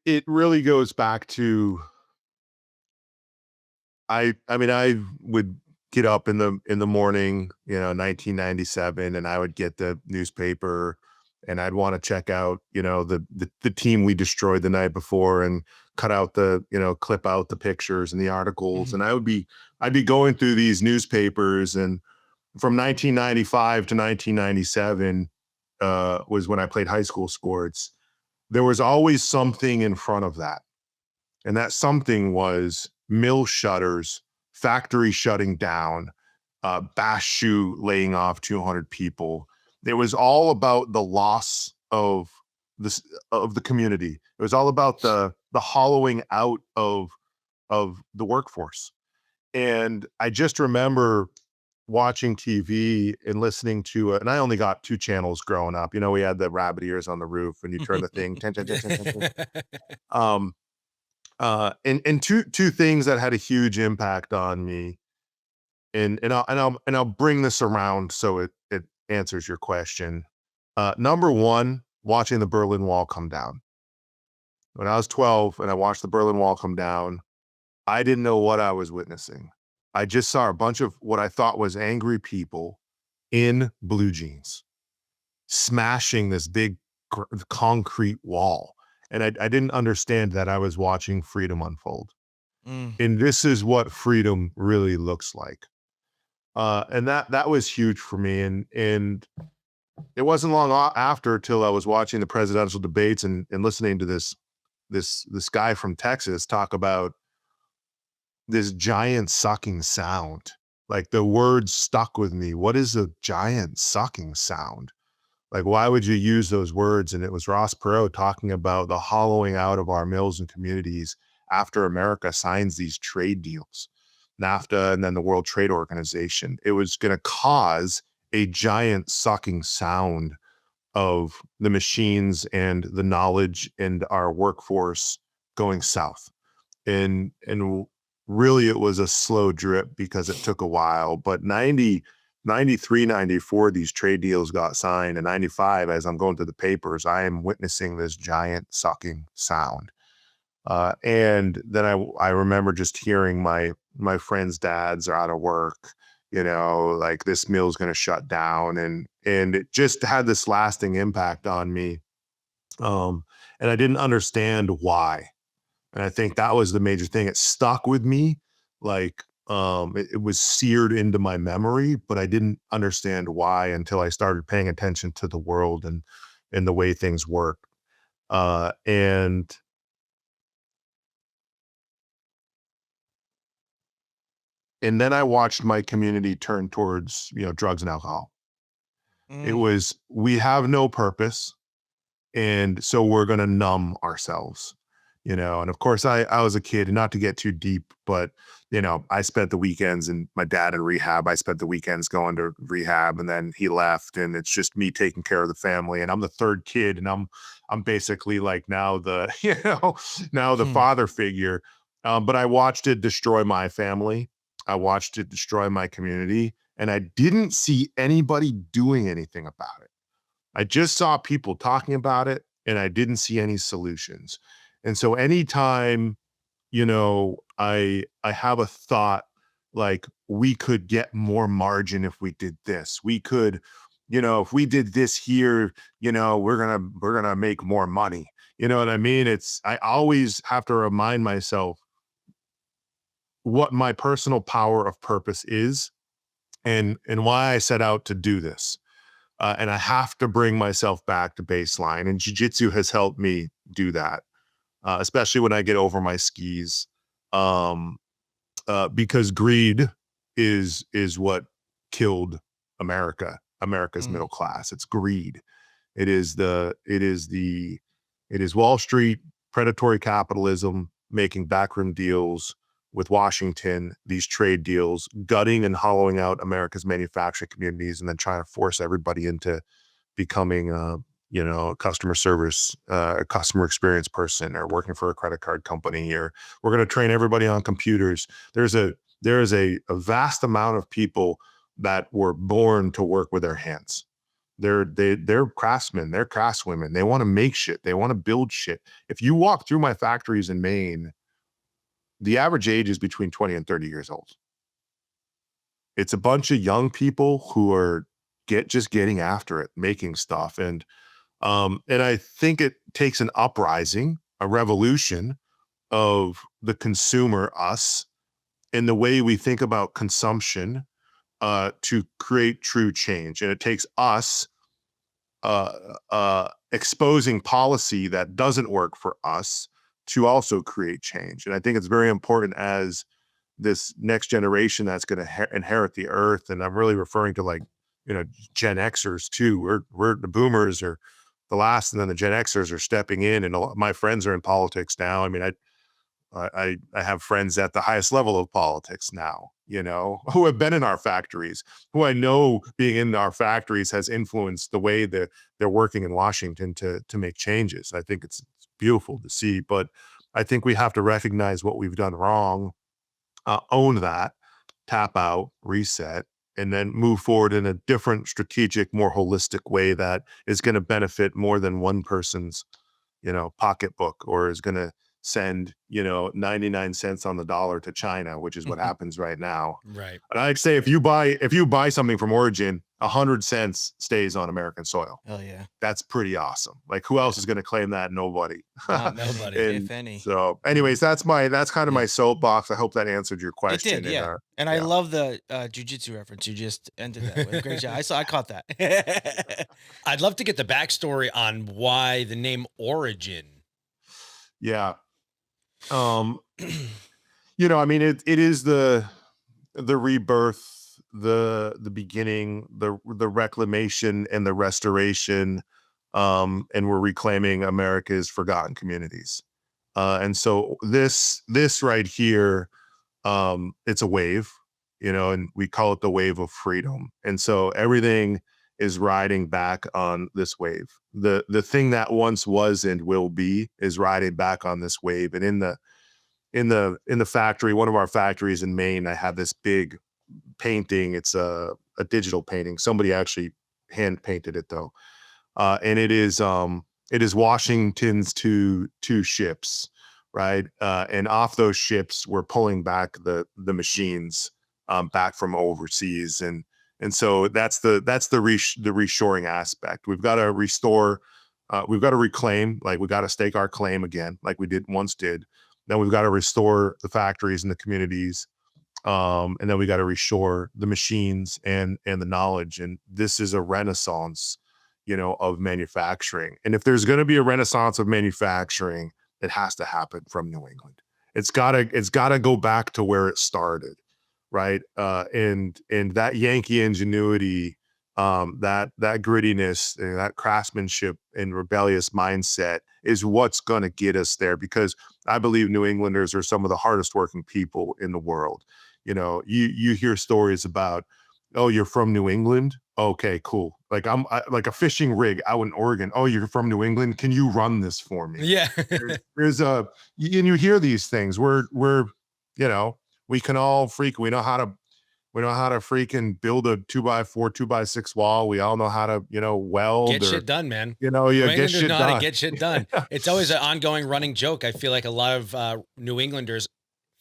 It really goes back to I mean, I would get up in the morning, 1997, and I would get the newspaper and I'd want to check out, the team we destroyed the night before and cut out clip out the pictures and the articles. Mhm. And I'd be going through these newspapers, and from 1995 to 1997 was when I played high school sports. There was always something in front of that. And that something was mill shutters, factory shutting down, Bash Shoe laying off 200 people. It was all about the loss of the community. It was all about the hollowing out of the workforce. And I just remember watching TV and listening to and I only got two channels growing up. We had the rabbit ears on the roof and you turn the thing. Tin, tin, tin, tin, tin, tin. Um, and two things that had a huge impact on me, and I'll bring this around so it answers your question. Number one, watching the Berlin Wall come down. When I was 12 and I watched the Berlin Wall come down, I didn't know what I was witnessing. I just saw a bunch of what I thought was angry people in blue jeans smashing this big concrete wall. And I didn't understand that I was watching freedom unfold. Mm. And this is what freedom really looks like. And that was huge for me. And it wasn't long after till I was watching the presidential debates and listening to this guy from Texas talk about this giant sucking sound. Like the words stuck with me. What is a giant sucking sound? Like, why would you use those words? And it was Ross Perot talking about the hollowing out of our mills and communities after America signs these trade deals, NAFTA, and then the World Trade Organization. It was going to cause a giant sucking sound of the machines and the knowledge and our workforce going south. And really it was a slow drip because it took a while, but 93, 94, these trade deals got signed. And 95, as I'm going through the papers, I am witnessing this giant sucking sound. And then I remember just hearing my friends' dads are out of work, like this mill's going to shut down. And it just had this lasting impact on me. And I didn't understand why. And I think that was the major thing. It stuck with me. Like, it was seared into my memory, but I didn't understand why until I started paying attention to the world and the way things work. And then I watched my community turn towards, drugs and alcohol. It Mm. was, we have no purpose. And so we're going to numb ourselves, you know. And of course, I was a kid, and not to get too deep, but, you know, I spent the weekends, and my dad in rehab. I spent the weekends going to rehab, and then he left, and it's just me taking care of the family. And I'm the third kid, and I'm basically like now the, you know, now the father figure. But I watched it destroy my family. I watched it destroy my community, and I didn't see anybody doing anything about it. I just saw people talking about it, and I didn't see any solutions. And so anytime, you know, I have a thought like, we could get more margin if we did this. We could, you know, if we did this here, you know, we're gonna make more money. You know what I mean? I always have to remind myself what my personal power of purpose is, and why I set out to do this. And I have to bring myself back to baseline. And jiu-jitsu has helped me do that, especially when I get over my skis, um, because greed is what killed America's middle class. It's greed. It is Wall Street, predatory capitalism, making backroom deals with Washington, these trade deals, gutting and hollowing out America's manufacturing communities, and then trying to force everybody into becoming you know, a customer service, a customer experience person, or working for a credit card company, or we're going to train everybody on computers. There is a vast amount of people that were born to work with their hands. They're craftsmen, they're craftswomen. They want to make shit. They want to build shit. If you walk through my factories in Maine, the average age is between 20 and 30 years old. It's a bunch of young people who are just getting after it, making stuff. And I think it takes an uprising, a revolution of the consumer, us, in the way we think about consumption, to create true change. And it takes us exposing policy that doesn't work for us to also create change. And I think it's very important as this next generation that's going to inherit the earth. And I'm really referring to, like, you know, Gen Xers too. We're the boomers are the last, and then the Gen Xers are stepping in, and my friends are in politics now. I mean, I have friends at the highest level of politics now, you know, who have been in our factories, who I know being in our factories has influenced the way that they're working in Washington to make changes. I think it's beautiful to see, but I think we have to recognize what we've done wrong, own that, tap out, reset, and then move forward in a different, strategic, more holistic way that is going to benefit more than one person's, you know, pocketbook, or is going to send, you know, 99 cents on the dollar to China, which is what happens right now. Right. And I'd say if you buy something from origin, 100 cents stays on American soil. Hell yeah. That's pretty awesome. Like, who else is going to claim that? Nobody. Nobody, if any. So anyways, that's kind of my soapbox. I hope that answered your question. It did, yeah. And I love the jiu-jitsu reference. You just ended that with. Great job. I caught that. I'd love to get the backstory on why the name Origin. Yeah. You know, I mean, it is the rebirth, the beginning, the reclamation and the restoration, and we're reclaiming America's forgotten communities. And so this right here, it's a wave, you know, and we call it the wave of freedom. And so everything is riding back on this wave. The thing that once was and will be is riding back on this wave. And in the factory, one of our factories in Maine, I have this big painting. It's a digital painting. Somebody actually hand painted it though. And it is Washington's two ships, right? And off those ships, we're pulling back the machines back from overseas. And so that's the reshoring aspect. We've got to restore, we've got to reclaim, like we got to stake our claim again, like we once did. Then we've got to restore the factories and the communities. And then we got to reshore the machines and the knowledge. And this is a renaissance, you know, of manufacturing. And if there's going to be a renaissance of manufacturing, it has to happen from New England. It's gotta go back to where it started. Right. And that Yankee ingenuity that grittiness, that craftsmanship and rebellious mindset is what's going to get us there, because I believe New Englanders are some of the hardest working people in the world. You hear stories about, oh, you're from New England? Okay, cool. Like like a fishing rig out in Oregon. Oh, you're from New England? Can you run this for me? Yeah. There's and you hear these things. We can all freak. We know how to freaking build a 2x4, 2x6 wall. We all know how to, weld. Get shit done, man. Yeah, New get Englanders shit know how done. to get shit done. It's always an ongoing running joke. I feel like a lot of New Englanders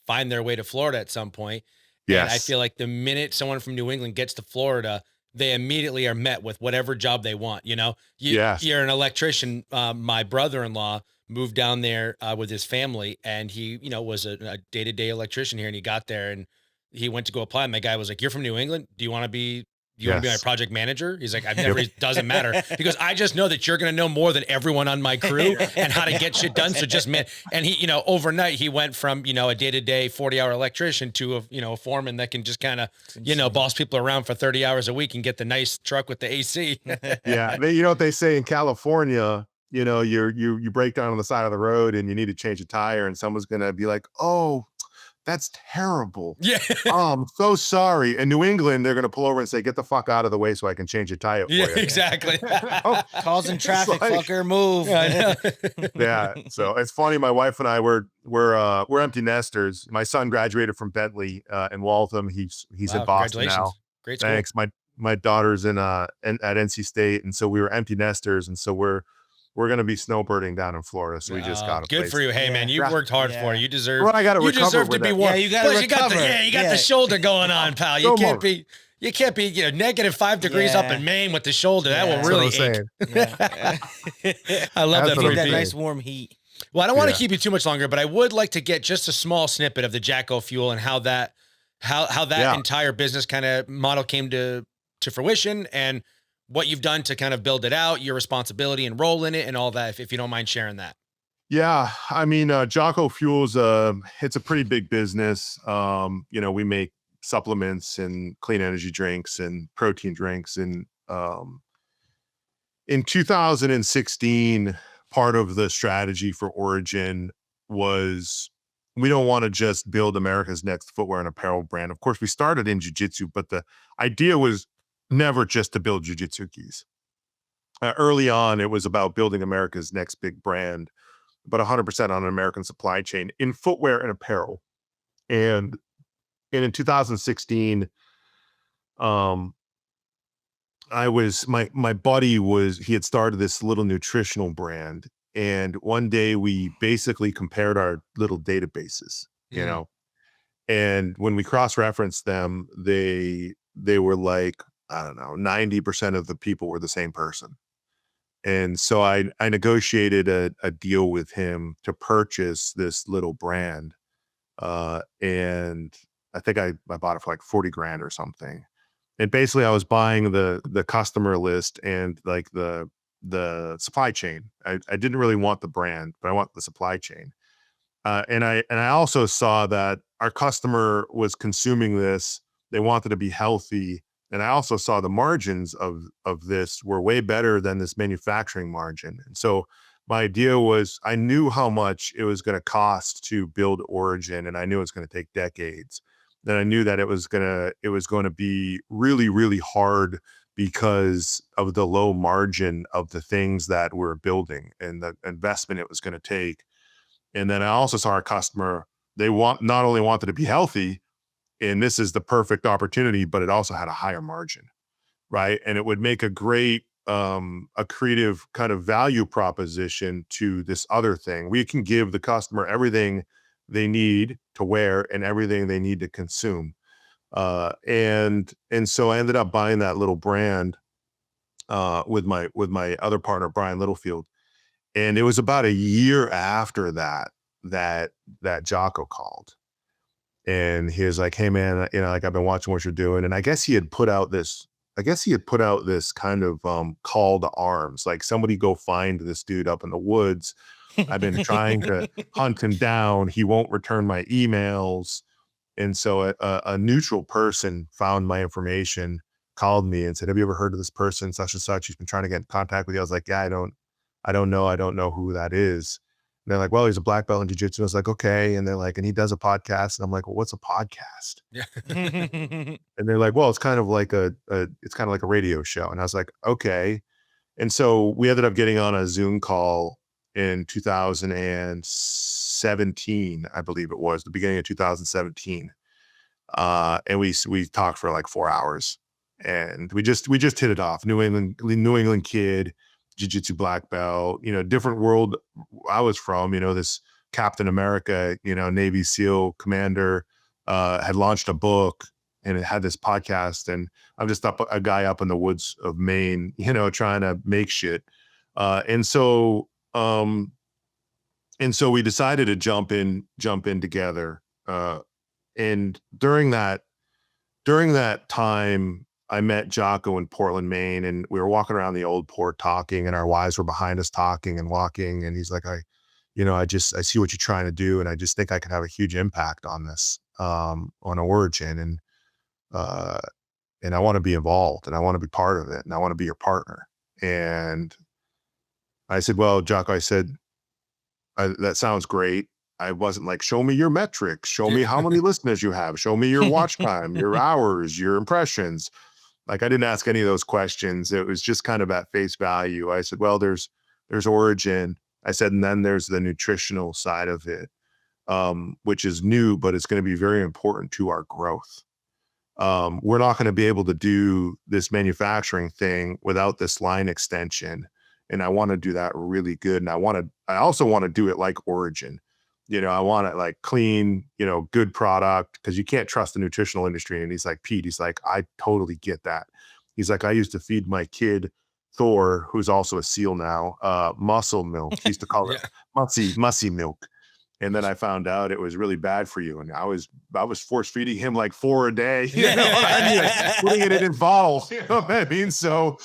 find their way to Florida at some point. And I Yes. feel like the minute someone from New England gets to Florida, they immediately are met with whatever job they want. Yes. You're an electrician. My brother-in-law moved down there with his family, and he, was a day-to-day electrician here, and he got there and he went to go apply. And my guy was like, "You're from New England. Do you want to be my Yes. project manager?" He's like, "I've never, it doesn't matter." He goes, "I just know that you're going to know more than everyone on my crew and how to get shit done. So just, man." And he, overnight he went from, a day-to-day 40-hour electrician to a foreman that can just kind of, boss people around for 30 hours a week and get the nice truck with the AC. Yeah. You know what they say in California, you break down on the side of the road and you need to change a tire, and someone's going to be like, "Oh, that's terrible. Yeah. Oh, I'm so sorry." In New England, they're going to pull over and say, "Get the fuck out of the way so I can change your tire for Yeah, you." exactly. Causing traffic, like- fucker, move. Yeah. So it's funny. My wife and I we're empty nesters. My son graduated from Bentley in Waltham. He's Wow, in Boston congratulations. now. Great school. Thanks. My daughter's at NC State, and so we were empty nesters, and so we're going to be snowbirding down in Florida. So we just got a good place. for you. Hey, Yeah. man, you've worked hard for it. You deserve. Well, I got to You recover deserve to with be that. warm. Yeah, you gotta Plus, recover. You got the shoulder going on, pal. You Come can't on. be. You can't be, -5 degrees up Yeah. in Maine with the shoulder. That Yeah. will That's really what I'm ache. Yeah. I love That's that what for I'm That you. saying. nice warm heat. Well, I don't want to Yeah. keep you too much longer, but I would like to get just a small snippet of the Jocko Fuel and how that Yeah. entire business kind of model came to fruition, and what you've done to kind of build it out, your responsibility and role in it, and all that. If you don't mind sharing that. Yeah, I mean, Jocko Fuel's it's a pretty big business. We make supplements and clean energy drinks and protein drinks. And in 2016, part of the strategy for Origin was, we don't want to just build America's next footwear and apparel brand. Of course, we started in jiu-jitsu, but the idea was never just to build jiu-jitsu gis. Early on, it was about building America's next big brand, but 100% on an American supply chain in footwear and apparel. And in 2016, my buddy he had started this little nutritional brand. And one day we basically compared our little databases, Mhm. and when we cross-referenced them, they were like, I don't know, 90% of the people were the same person. And so I negotiated a deal with him to purchase this little brand. And I think I bought it for like 40 grand or something. And basically I was buying the customer list and like the supply chain. I didn't really want the brand, but I want the supply chain. And I also saw that our customer was consuming this. They wanted to be healthy. And I also saw the margins of this were way better than this manufacturing margin. And so my idea was, I knew how much it was going to cost to build Origin, and I knew it was going to take decades. Then I knew that it was going to be really, really hard because of the low margin of the things that we're building and the investment it was going to take. And then I also saw our customer, not only wanted to be healthy, and this is the perfect opportunity, but it also had a higher margin, right? And it would make a great, a creative kind of value proposition to this other thing. We can give the customer everything they need to wear and everything they need to consume. And so I ended up buying that little brand with my other partner, Brian Littlefield. And it was about a year after that Jocko called. And he was like, "Hey man, like I've been watching what you're doing." And I guess he had put out this kind of call to arms, like, somebody go find this dude up in the woods. I've been trying to hunt him down. He won't return my emails. And so a neutral person found my information, called me and said, have you ever heard of this person, such and such? He's been trying to get in contact with you. I was like, yeah, I don't know who that is. And they're like, well, he's a black belt in jiu-jitsu. I was like, okay. And they're like, and he does a podcast. And I'm like, well, what's a podcast? Yeah. And they're like, well, it's kind of like a radio show. And I was like, okay. And so we ended up getting on a Zoom call in 2017, I believe it was the beginning of 2017. And we talked for like 4 hours, and we just hit it off. New England kid, jiu-jitsu black belt, different world I was from, this Captain America, Navy SEAL commander, had launched a book and it had this podcast, and I'm just a guy up in the woods of Maine, trying to make shit. And so we decided to jump in together. And during that time, I met Jocko in Portland, Maine, and we were walking around the old port talking, and our wives were behind us talking and walking. And he's like, I see what you're trying to do, and I just think I can have a huge impact on this, on Origin. And I want to be involved, and I want to be part of it, and I want to be your partner. And I said, well, Jocko, that sounds great. I wasn't like, show me your metrics, show me how many listeners you have, show me your watch time, your hours, your impressions. Like, I didn't ask any of those questions. It was just kind of at face value. I said, well, there's Origin. I said, and then there's the nutritional side of it, which is new, but it's going to be very important to our growth. We're not going to be able to do this manufacturing thing without this line extension. And I want to do that really good. And I also want to do it like Origin. I want it like clean, good product, because you can't trust the nutritional industry. And he's like, Pete, I totally get that. He's like, I used to feed my kid Thor, who's also a SEAL now, muscle milk. He used to call it mussy milk. And then I found out it was really bad for you. And I was force feeding him like 4 a day, putting it in bottles, you know what I mean? So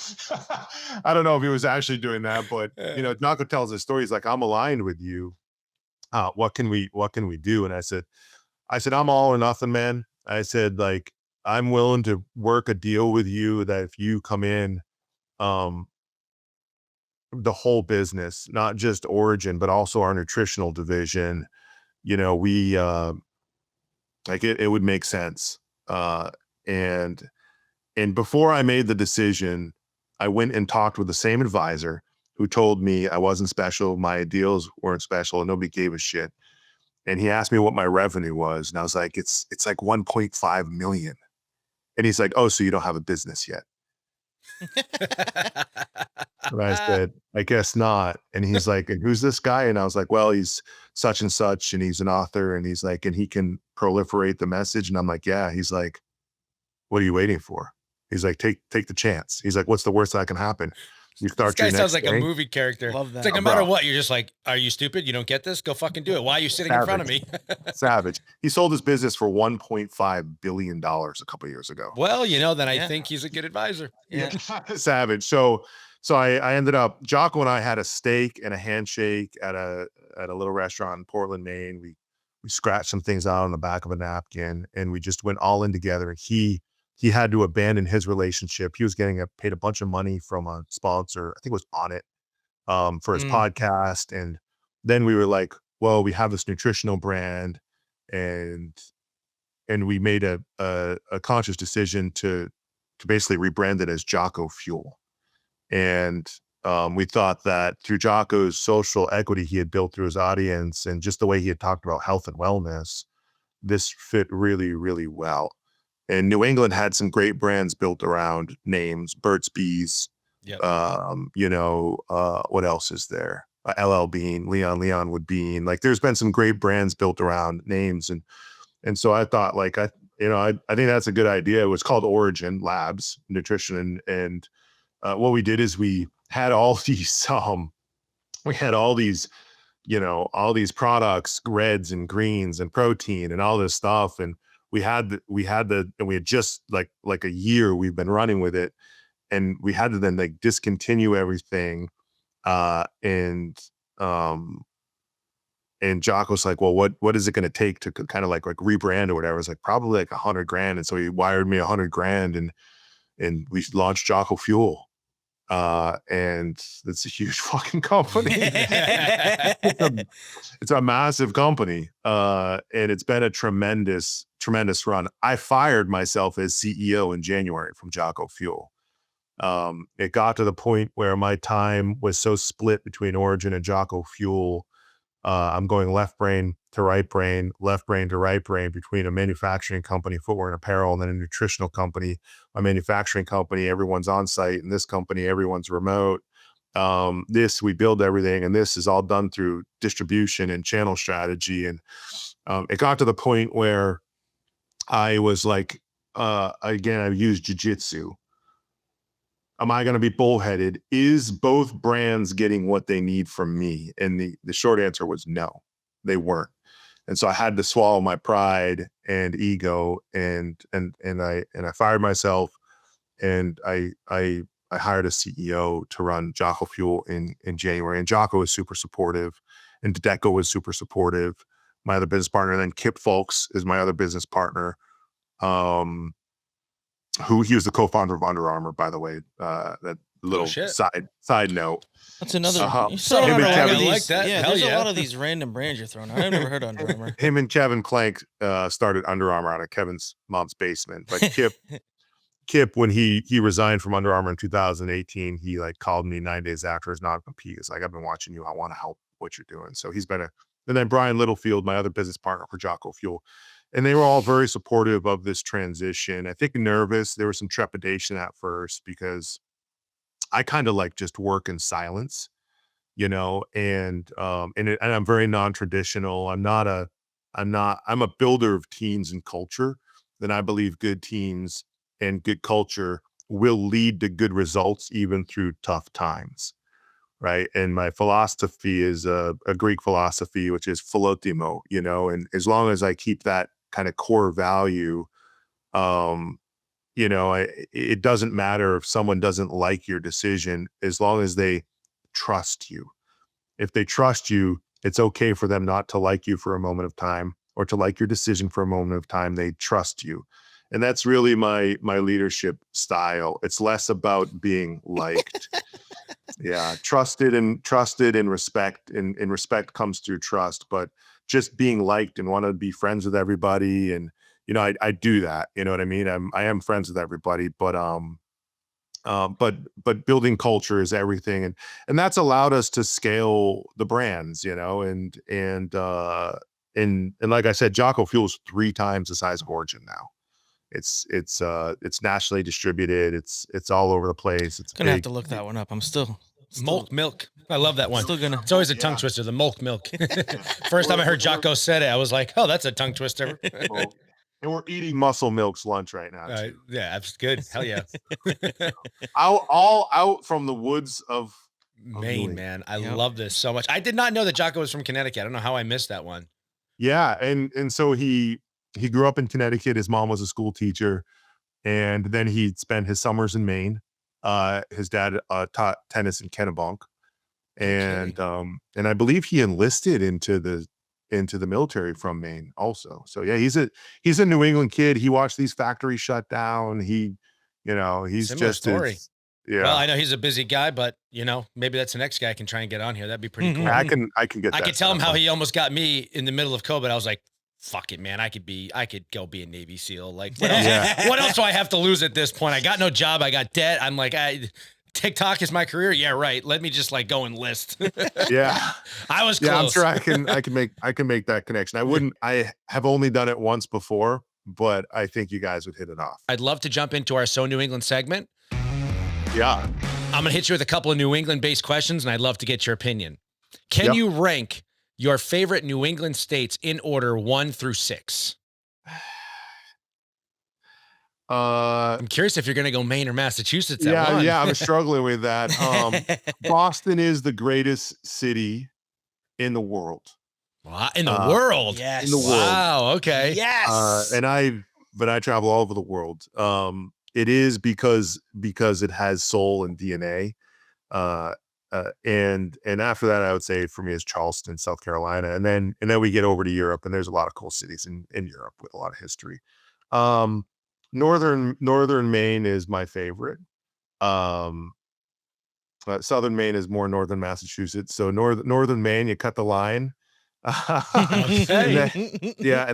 I don't know if he was actually doing that, but Jocko tells his story. He's like, I'm aligned with you. What can we do? And I said, I'm all or nothing, man. I said, like, I'm willing to work a deal with you that if you come in, the whole business, not just Origin, but also our nutritional division, we, like it would make sense. And before I made the decision, I went and talked with the same advisor who told me I wasn't special, my deals weren't special, and nobody gave a shit. And he asked me what my revenue was, and I was like, it's like 1.5 million. And he's like, oh, so you don't have a business yet? And I said, I guess not. And he's like, and who's this guy? And I was like, well, he's such and such, and he's an author, and he's like, and he can proliferate the message. And I'm like, yeah. He's like, what are you waiting for? He's like, take the chance. He's like, what's the worst that can happen? You start. This guy sounds like a movie character. Love that. It's like, no matter what, you're just like, are you stupid? You don't get this? Go fucking do it. Why are you sitting in front of me? Savage. He sold his business for $1.5 billion a couple of years ago. Well, then I think he's a good advisor. Yeah. Savage. So I ended up, Jocko and I had a steak and a handshake at a little restaurant in Portland, Maine. We scratched some things out on the back of a napkin, and we just went all in together. He had to abandon his relationship. He was getting paid a bunch of money from a sponsor. I think it was On It, for his podcast. And then we were like, well, we have this nutritional brand, and we made a conscious decision to basically rebrand it as Jocko Fuel. And we thought that through Jocko's social equity he had built through his audience, and just the way he had talked about health and wellness, this fit really, really well. And New England had some great brands built around names, Burt's Bees. Yep. What else is there? LL Bean, Leon Wood Bean. Like, there's been some great brands built around names. And so I thought, like, I think that's a good idea. It was called Origin Labs Nutrition. And what we did is we had all these, all these products, reds and greens and protein and all this stuff. And we had just like a year we've been running with it, and we had to then like discontinue everything. And Jocko's like, well, what is it going to take to kind of like rebrand or whatever? It's like probably like $100,000. And so he wired me $100,000, and we launched Jocko Fuel. And it's a huge fucking company. It's a massive company. And it's been a tremendous run. I fired myself as CEO in January from Jocko Fuel. It got to the point where my time was so split between Origin and Jocko Fuel. I'm going left brain to right brain to right brain between a manufacturing company, footwear and apparel, and then a nutritional company. A manufacturing company, everyone's on site, and this company, everyone's remote. This, we build everything, and this is all done through distribution and channel strategy. And it got to the point where I was like, again, I used Jiu-Jitsu. Am I going to be bullheaded? Is both brands getting what they need from me? And the short answer was no, they weren't. And so I had to swallow my pride and ego, and I fired myself, and I hired a CEO to run Jocko Fuel in January. And Jocko was super supportive, and Deco was super supportive. My other business partner, and then Kip Folks is my other business partner. Who he was the co-founder of Under Armour, by the way. That little side note. That's another. I like that. Yeah, Hell there's yeah. a lot of these random brands you're throwing out. I've never heard of Under Armour. Him and Kevin Clank started Under Armour out of Kevin's mom's basement. But Kip, when he resigned from Under Armour in 2018, he like called me 9 days after his non-compete. He's like, I've been watching you. I want to help what you're doing. So he's been and then Brian Littlefield, my other business partner for Jocko Fuel. And they were all very supportive of this transition. I think nervous. There was some trepidation at first because I kind of like just work in silence, and I'm very non-traditional. I'm a builder of teams and culture. Then I believe good teams and good culture will lead to good results even through tough times. Right. And my philosophy is a Greek philosophy, which is philotimo, and as long as I keep that kind of core value, it doesn't matter if someone doesn't like your decision, as long as they trust you. If they trust you, it's okay for them not to like you for a moment of time or to like your decision for a moment of time. They trust you. And that's really my leadership style. It's less about being liked. Yeah. Trusted and respect, and respect comes through trust, but just being liked and want to be friends with everybody. And, I do that, you know what I mean? I am friends with everybody, but building culture is everything. And that's allowed us to scale the brands, and like I said, Jocko Fuel is 3 times the size of Origin now. It's nationally distributed. It's all over the place. It's gonna have to look that one up. I'm still Molk milk. I love that one. Still gonna. It's always a tongue twister. The molk milk. First time I heard Jocko said it, I was like, "Oh, that's a tongue twister." And we're eating Muscle Milk's lunch right now. Yeah, that's good. Hell yeah. all out from the woods of Maine, man. I love this so much. I did not know that Jocko was from Connecticut. I don't know how I missed that one. Yeah, and so he grew up in Connecticut. His mom was a school teacher, and then he spent his summers in Maine. His dad taught tennis in Kennebunk, and I believe he enlisted into the military from Maine also. So yeah, he's a New England kid. He watched these factories shut down. He's Similar just story. Yeah. Well, I know he's a busy guy, but maybe that's the next guy I can try and get on here. That'd be pretty cool. I can get. I could tell him how he almost got me in the middle of COVID. I was like, fuck it, man. I could go be a Navy SEAL. Like, what else, what else do I have to lose at this point? I got no job. I got debt. I'm like, TikTok is my career. Yeah, right. Let me just like go enlist. Yeah. I was close. Yeah, I'm sure I can make that connection. I have only done it once before, but I think you guys would hit it off. I'd love to jump into our So New England segment. Yeah. I'm going to hit you with a couple of New England based questions, and I'd love to get your opinion. Can you rank your favorite New England states in order 1 through 6? I'm curious if you're going to go Maine or Massachusetts. Yeah, I'm struggling with that. Boston is the greatest city in the world. Wow, in the world? Yes. In the world. Wow, okay. Yes. And I travel all over the world. It is because it has soul and DNA. And after that, I would say for me is Charleston, South Carolina. And then we get over to Europe, and there's a lot of cool cities in Europe with a lot of history. Northern Maine is my favorite. Southern Maine is more northern Massachusetts. So northern Maine, you cut the line. And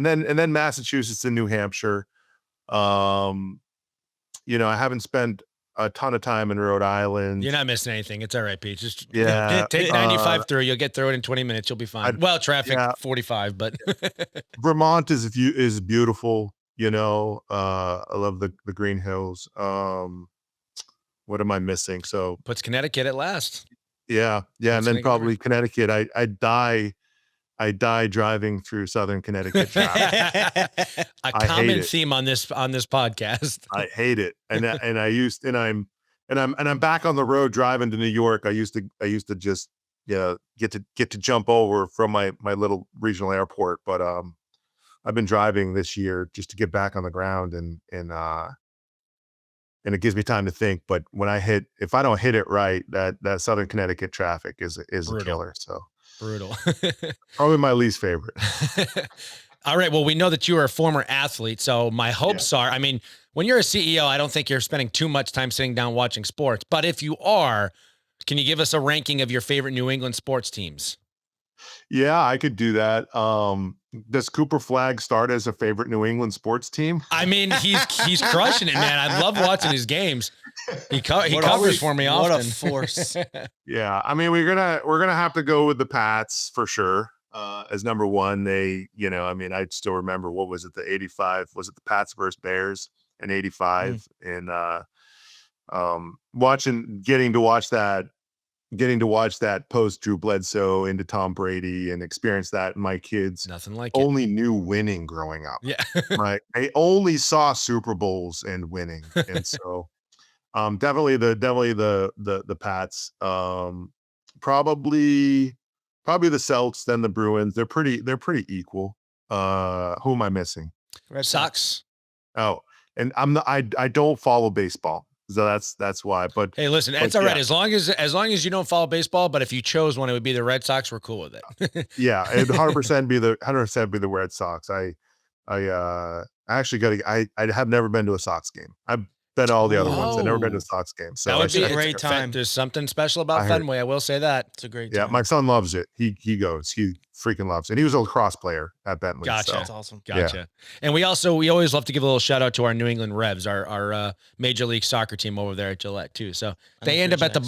then Massachusetts and New Hampshire. I haven't spent a ton of time in Rhode Island. You're not missing anything. It's all right, Pete. Just take 95 through. You'll get through it in 20 minutes. You'll be fine. Traffic 45, but Vermont is beautiful. I love the Green Hills. What am I missing? So puts Connecticut at last. Yeah. And then probably Connecticut. I die driving through Southern Connecticut traffic. A common theme on this podcast. I hate it. And I'm back on the road driving to New York. I used to just get to jump over from my little regional airport, but I've been driving this year just to get back on the ground and it gives me time to think. But if I don't hit it right, that Southern Connecticut traffic is a killer. So brutal. Probably my least favorite. All right. Well, we know that you are a former athlete. So my hopes are, when you're a CEO, I don't think you're spending too much time sitting down watching sports. But if you are, can you give us a ranking of your favorite New England sports teams? Yeah, I could do that. Does Cooper Flagg start as a favorite New England sports team? He's crushing it, man. I love watching his games. He covers for me often. What a force. Yeah, we're gonna have to go with the Pats for sure. As number one, I still remember, what was it, the 85? Was it the Pats versus Bears in 85? And getting to watch that post Drew Bledsoe into Tom Brady and experience that. My kids nothing like only knew winning growing up. Yeah. Right. I only saw Super Bowls and winning. And so definitely the Pats. Probably the Celts, then the Bruins. They're pretty equal. Who am I missing? Red Sox. Oh, and I don't follow baseball. So that's why. But hey, listen, it's all right. As long as you don't follow baseball, but if you chose one, it would be the Red Sox. We're cool with it. Yeah, it'd 100% be the Red Sox. I have never been to a Sox game. I've been to all the other ones. I've never been to a Sox game. So that would be a great time. There's something special about Fenway. I will say that. It's a great time. Yeah, my son loves it. He goes. He freaking loves it. He was a lacrosse player at Bentley. Gotcha. So. That's awesome. Gotcha. Yeah. And we always love to give a little shout out to our New England Revs, our Major League Soccer team over there at Gillette too. So they end up at the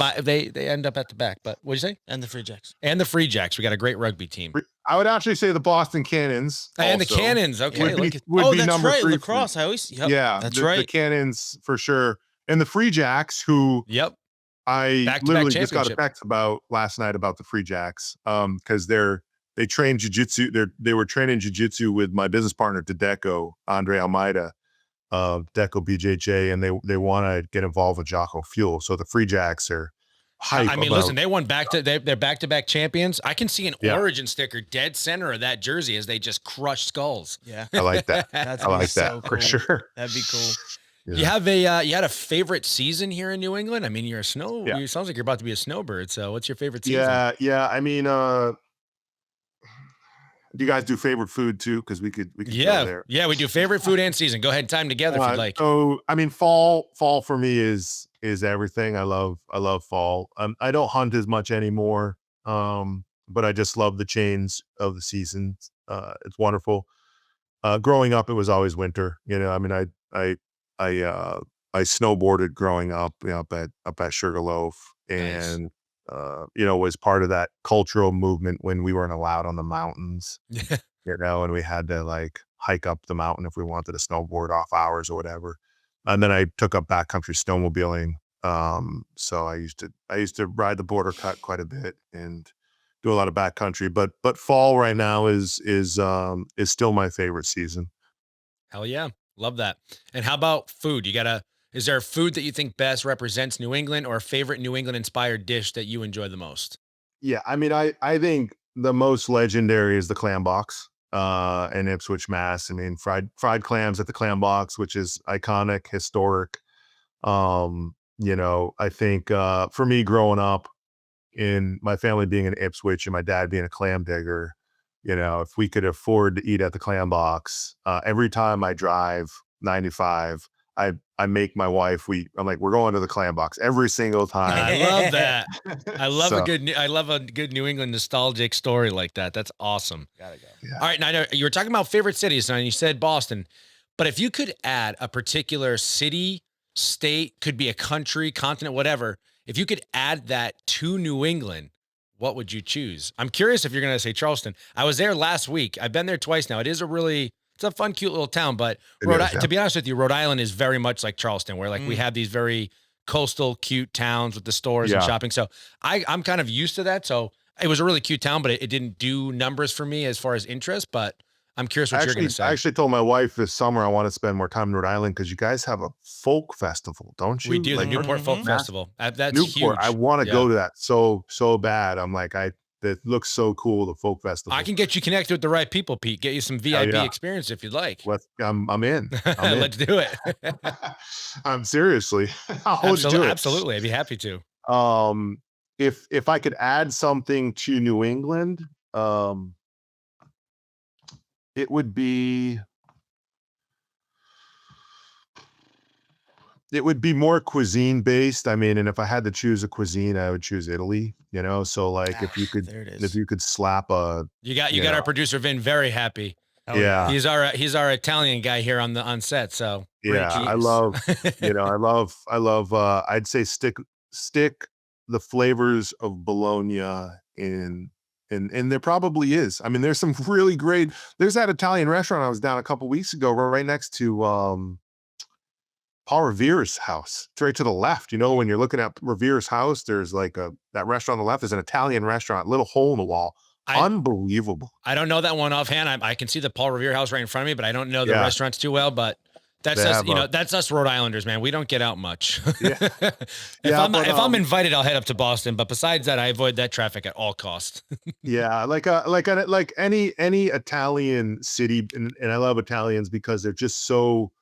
back. But what'd you say? And the Free Jacks. And the Free Jacks. We got a great rugby team. I would actually say the Boston Cannons. And the Cannons. Okay. Would be that's number right. 3. Lacrosse. That's right. The Cannons for sure. And the Free Jacks, who I literally just got a text about last night about the Free Jacks, because they train jiu-jitsu. They were training jiu-jitsu with my business partner Deco, Andre Almeida, Deco BJJ, and they want to get involved with Jocko Fuel. So the Free Jacks are hype. Listen, they won they're back-to-back champions. I can see an Origin sticker dead center of that jersey as they just crush skulls. Yeah, I like that. I like that for sure. That'd be cool. Yeah. You had a favorite season here in New England? You're a snow. Yeah. It sounds like you're about to be a snowbird. So what's your favorite season? Yeah. Do you guys do favorite food too? Because we could go there. Yeah, we do favorite food and season. Go ahead and time together if you'd like. So fall for me is everything. I love fall. I don't hunt as much anymore. But I just love the change of the seasons. It's wonderful. Growing up, it was always winter. I snowboarded growing up, up at Sugarloaf, and was part of that cultural movement when we weren't allowed on the mountains. And we had to hike up the mountain if we wanted to snowboard off hours or whatever. And then I took up backcountry snowmobiling. So I used to ride the border cut quite a bit and do a lot of backcountry. But fall right now is still my favorite season. Hell yeah. Love that. And how about food? Is there a food that you think best represents New England, or a favorite New England inspired dish that you enjoy the most? Yeah. I think the most legendary is the clam box, in Ipswich, Mass. Fried clams at the clam box, which is iconic, historic. I think, for me growing up, in my family being in Ipswich and my dad being a clam digger, if we could afford to eat at the clam box, every time I drive 95, I make my wife, I'm like, we're going to the clam box every single time. I love that. I love So, I love a good New England nostalgic story like that. That's awesome. Gotta go. yeah. All right, now I know you were talking about favorite cities, and you said Boston, but if you could add a particular city, state, could be a country, continent, whatever, if you could add that to New England, what would you choose? I'm curious if you're going to say Charleston. I was there last week. I've been there twice now. It's a fun, cute little town, but It is, yeah. to be honest with you, Rhode Island is very much like Charleston, where like we have these very coastal, cute towns with the stores and Yeah. shopping. So I'm kind of used to that. So it was a really cute town, but it didn't do numbers for me as far as interest. But I'm curious what you're going to say. I actually told my wife this summer I want to spend more time in Rhode Island because you guys have a folk festival, don't you? We do the Like, Newport Folk Mhm. Festival. That's Newport. huge. I want to Yeah. go to that so bad. I'm like, that looks so cool. The folk festival. I can get you connected with the right people, Pete. Get you some VIP yeah. experience if you'd like. I'm in. I'm in. Let's do it. I'm seriously. I'll hold you to it. Absolutely. I'd be happy to. If I could add something to New England, it would be more cuisine based. I mean, and if I had to choose a cuisine, I would choose Italy, so like if you There it is. could slap a You got Yeah. our producer Vin very happy. Hell yeah. He's our Italian guy here on set. So Yeah, I Jeez. love, I love, I'd say stick the flavors of Bologna in, and there probably is. I mean, there's some really great, there's that Italian restaurant I was down a couple weeks ago, right next to, Paul Revere's house. It's right to the left. When you're looking at Revere's house, there's like that restaurant on the left is an Italian restaurant, little hole in the wall. Unbelievable. I don't know that one offhand. I can see the Paul Revere house right in front of me, but I don't know the Yeah. restaurants too well. But that's They us, have that's us Rhode Islanders, man. We don't get out much. Yeah. if Yeah, I'm but, if I'm invited, I'll head up to Boston. But besides that, I avoid that traffic at all costs. Yeah, like any Italian city, and I love Italians because they're just so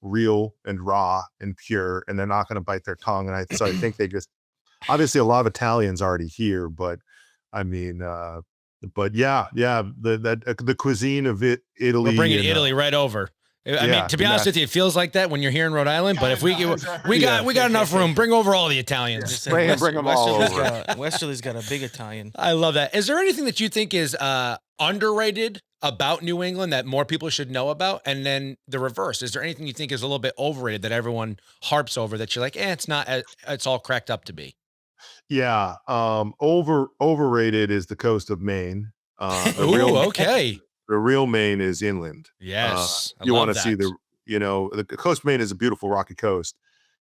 real and raw and pure, and they're not going to bite their tongue. And so I think they just, obviously a lot of Italians already here, but I mean, but yeah, the cuisine of Italy. We're bringing and, Italy right over. I mean, yeah, to be honest with you, it feels like that when you're here in Rhode Island. But if we got enough room, bring over all the Italians. Just say Bring them all Westerly's got a big Italian. I love that. Is there anything that you think is underrated about New England that more people should know about? And then the reverse, is there anything you think is a little bit overrated that everyone harps over that you're like, it's not, it's all cracked up to be? Yeah, overrated is the coast of Maine. Ooh, okay. The real Maine is inland. Yes. I You love want to see that. the coast of Maine is a beautiful rocky coast.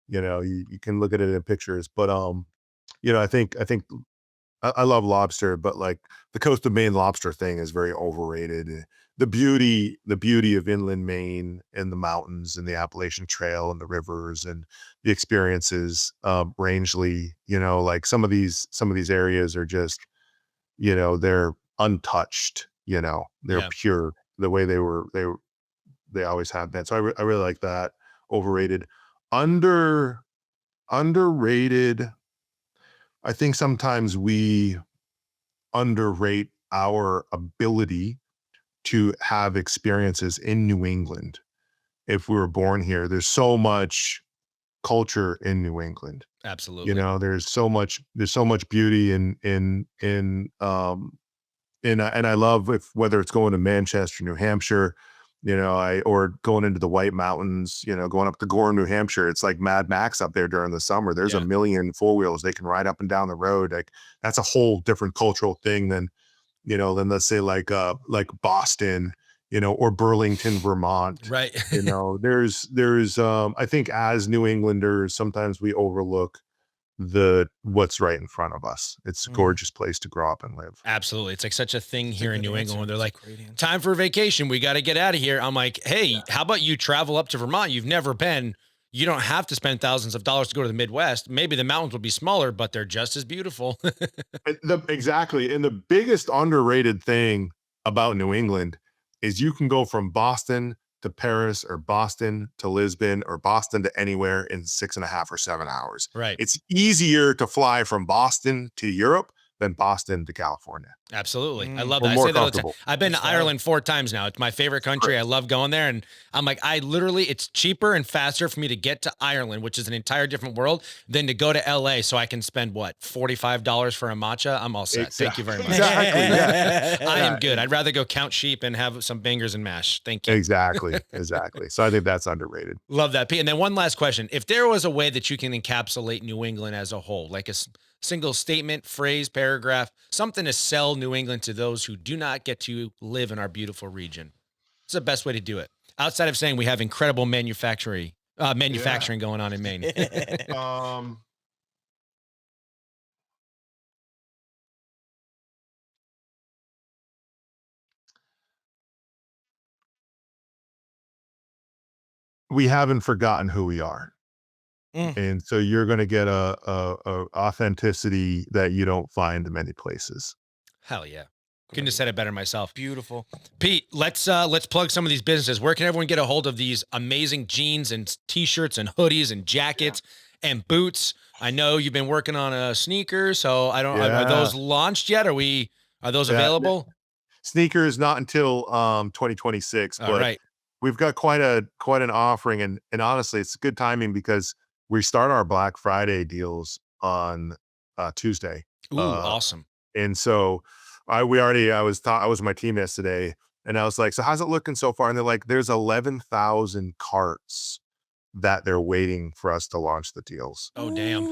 You can look at it in pictures, but I think I love lobster, but like the coast of Maine lobster thing is very overrated. The beauty of inland Maine and the mountains and the Appalachian Trail and the rivers and the experiences, Rangeley, like some of these areas are just, they're untouched, they're Yeah. pure the way they always have been. So I really like that. Overrated. Underrated. I think sometimes we underrate our ability to have experiences in New England. If we were born here, there's so much culture in New England. Absolutely. There's so much beauty and I love whether it's going to Manchester, New Hampshire, or going into the White Mountains, going up to Gore, New Hampshire. It's like Mad Max up there during the summer. There's Yeah. a million four-wheels they can ride up and down the road. Like that's a whole different cultural thing than let's say like Boston, or Burlington, Vermont. Right. There's I think as New Englanders, sometimes we overlook what's right in front of us. It's a gorgeous place to grow up and live. Absolutely. It's like such a thing here in Good New answer. England when they're That's a like, great answer. time for a vacation. We got to get out of here. I'm like, hey, how about you travel up to Vermont? You've never been. You don't have to spend thousands of dollars to go to the Midwest. Maybe the mountains will be smaller, but they're just as beautiful. Exactly. And the biggest underrated thing about New England is you can go from Boston to Paris or Boston to Lisbon or Boston to anywhere in 6.5 or 7 hours. Right. It's easier to fly from Boston to Europe than Boston to California. Absolutely. I love We're that. I more say that all the time. comfortable. I've been to Ireland 4 times now. It's my favorite country. I love going there. And I'm like, it's cheaper and faster for me to get to Ireland, which is an entire different world, than to go to LA so I can spend $45 for a matcha. I'm all set. Thank you very much. Exactly. Yeah. I am good. I'd rather go count sheep and have some bangers and mash. Thank you. Exactly. So I think that's underrated. Love that, Pete. And then one last question. If there was a way that you can encapsulate New England as a whole, like a single statement, phrase, paragraph, something to sell New England to those who do not get to live in our beautiful region, what's the best way to do it? Outside of saying we have incredible manufacturing going on in Maine. We haven't forgotten who we are. And so you're going to get a authenticity that you don't find in many places. Hell yeah. Couldn't have said it better myself. Beautiful. Pete, let's plug some of these businesses. Where can everyone get a hold of these amazing jeans and t-shirts and hoodies and jackets and boots? I know you've been working on a sneaker, so are those launched yet? Are those available? Sneakers not until 2026, All but right. we've got quite an offering, and honestly, it's good timing because we start our Black Friday deals on Tuesday. Ooh, awesome. And so I was with my team yesterday, and I was like, so how's it looking so far? And they're like, there's 11,000 carts that they're waiting for us to launch the deals. Oh, damn.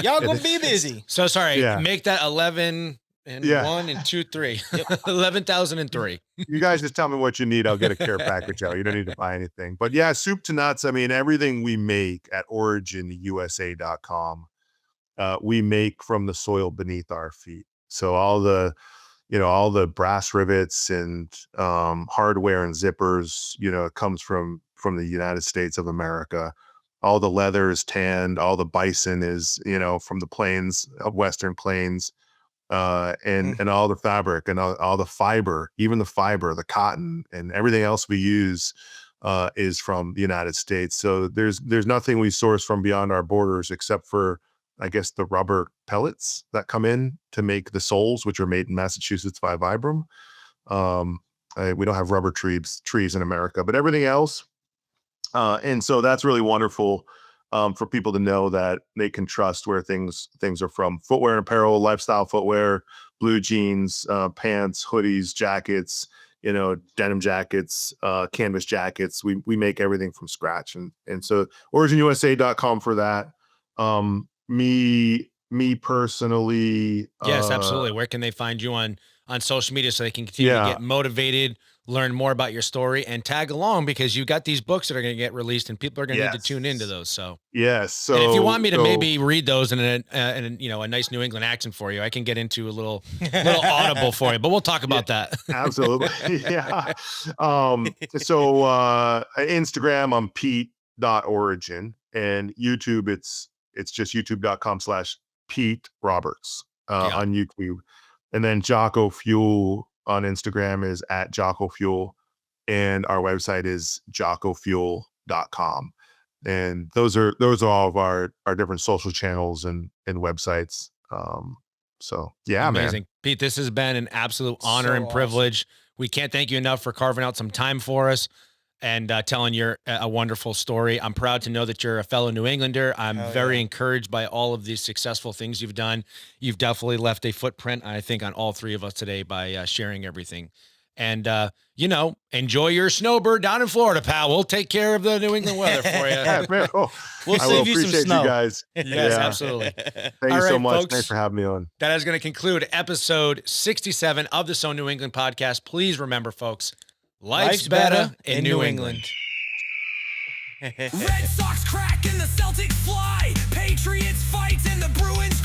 Y'all gonna be busy. So sorry, Yeah. make that 11 and 1 and 2, 3. 11,003. You guys just tell me what you need. I'll get a care package out. You don't need to buy anything. But yeah, soup to nuts. I mean, everything we make at originusa.com, we make from the soil beneath our feet. So all the brass rivets and hardware and zippers, it comes from the United States of America. All the leather is tanned. All the bison is, from the plains of Western Plains. And all the fabric and all the fiber, even the fiber, the cotton and everything else we use is from the United States. So there's nothing we source from beyond our borders except for, I guess, the rubber pellets that come in to make the soles, which are made in Massachusetts by Vibram. We don't have rubber trees in America, but everything else. And so that's really wonderful. For people to know that they can trust where things are from. Footwear and apparel, lifestyle footwear, blue jeans, pants, hoodies, jackets, denim jackets, canvas jackets. We make everything from scratch. And so originusa.com for that. Me personally. Yes, absolutely. Where can they find you on social media so they can continue to get motivated, learn more about your story, and tag along because you got these books that are going to get released and people are going to need to tune into those. So yes. So and if you want me to maybe read those in a nice New England accent for you, I can get into a little audible for you, but we'll talk about that. Absolutely. Yeah. So Instagram, I'm Pete.origin, and YouTube, it's just youtube.com/Pete Roberts on YouTube. And then Jocko Fuel on Instagram is at Jocko Fuel, and our website is jockofuel.com. And those are all of our different social channels and websites. So yeah, amazing. man. Pete, this has been an absolute honor and privilege. We can't thank you enough for carving out some time for us and telling a wonderful story. I'm proud to know that you're a fellow New Englander. I'm very encouraged by all of these successful things you've done. You've definitely left a footprint, I think, on all three of us today by sharing everything. And, enjoy your snowbird down in Florida, pal. We'll take care of the New England weather for you. Yeah, man. We'll save you some snow. You guys. Yes, absolutely. Thank you so much. Folks, thanks for having me on. That is going to conclude episode 67 of the So New England podcast. Please remember, folks, life's better in New England. Red Sox crack and the Celtics fly. Patriots fight and the Bruins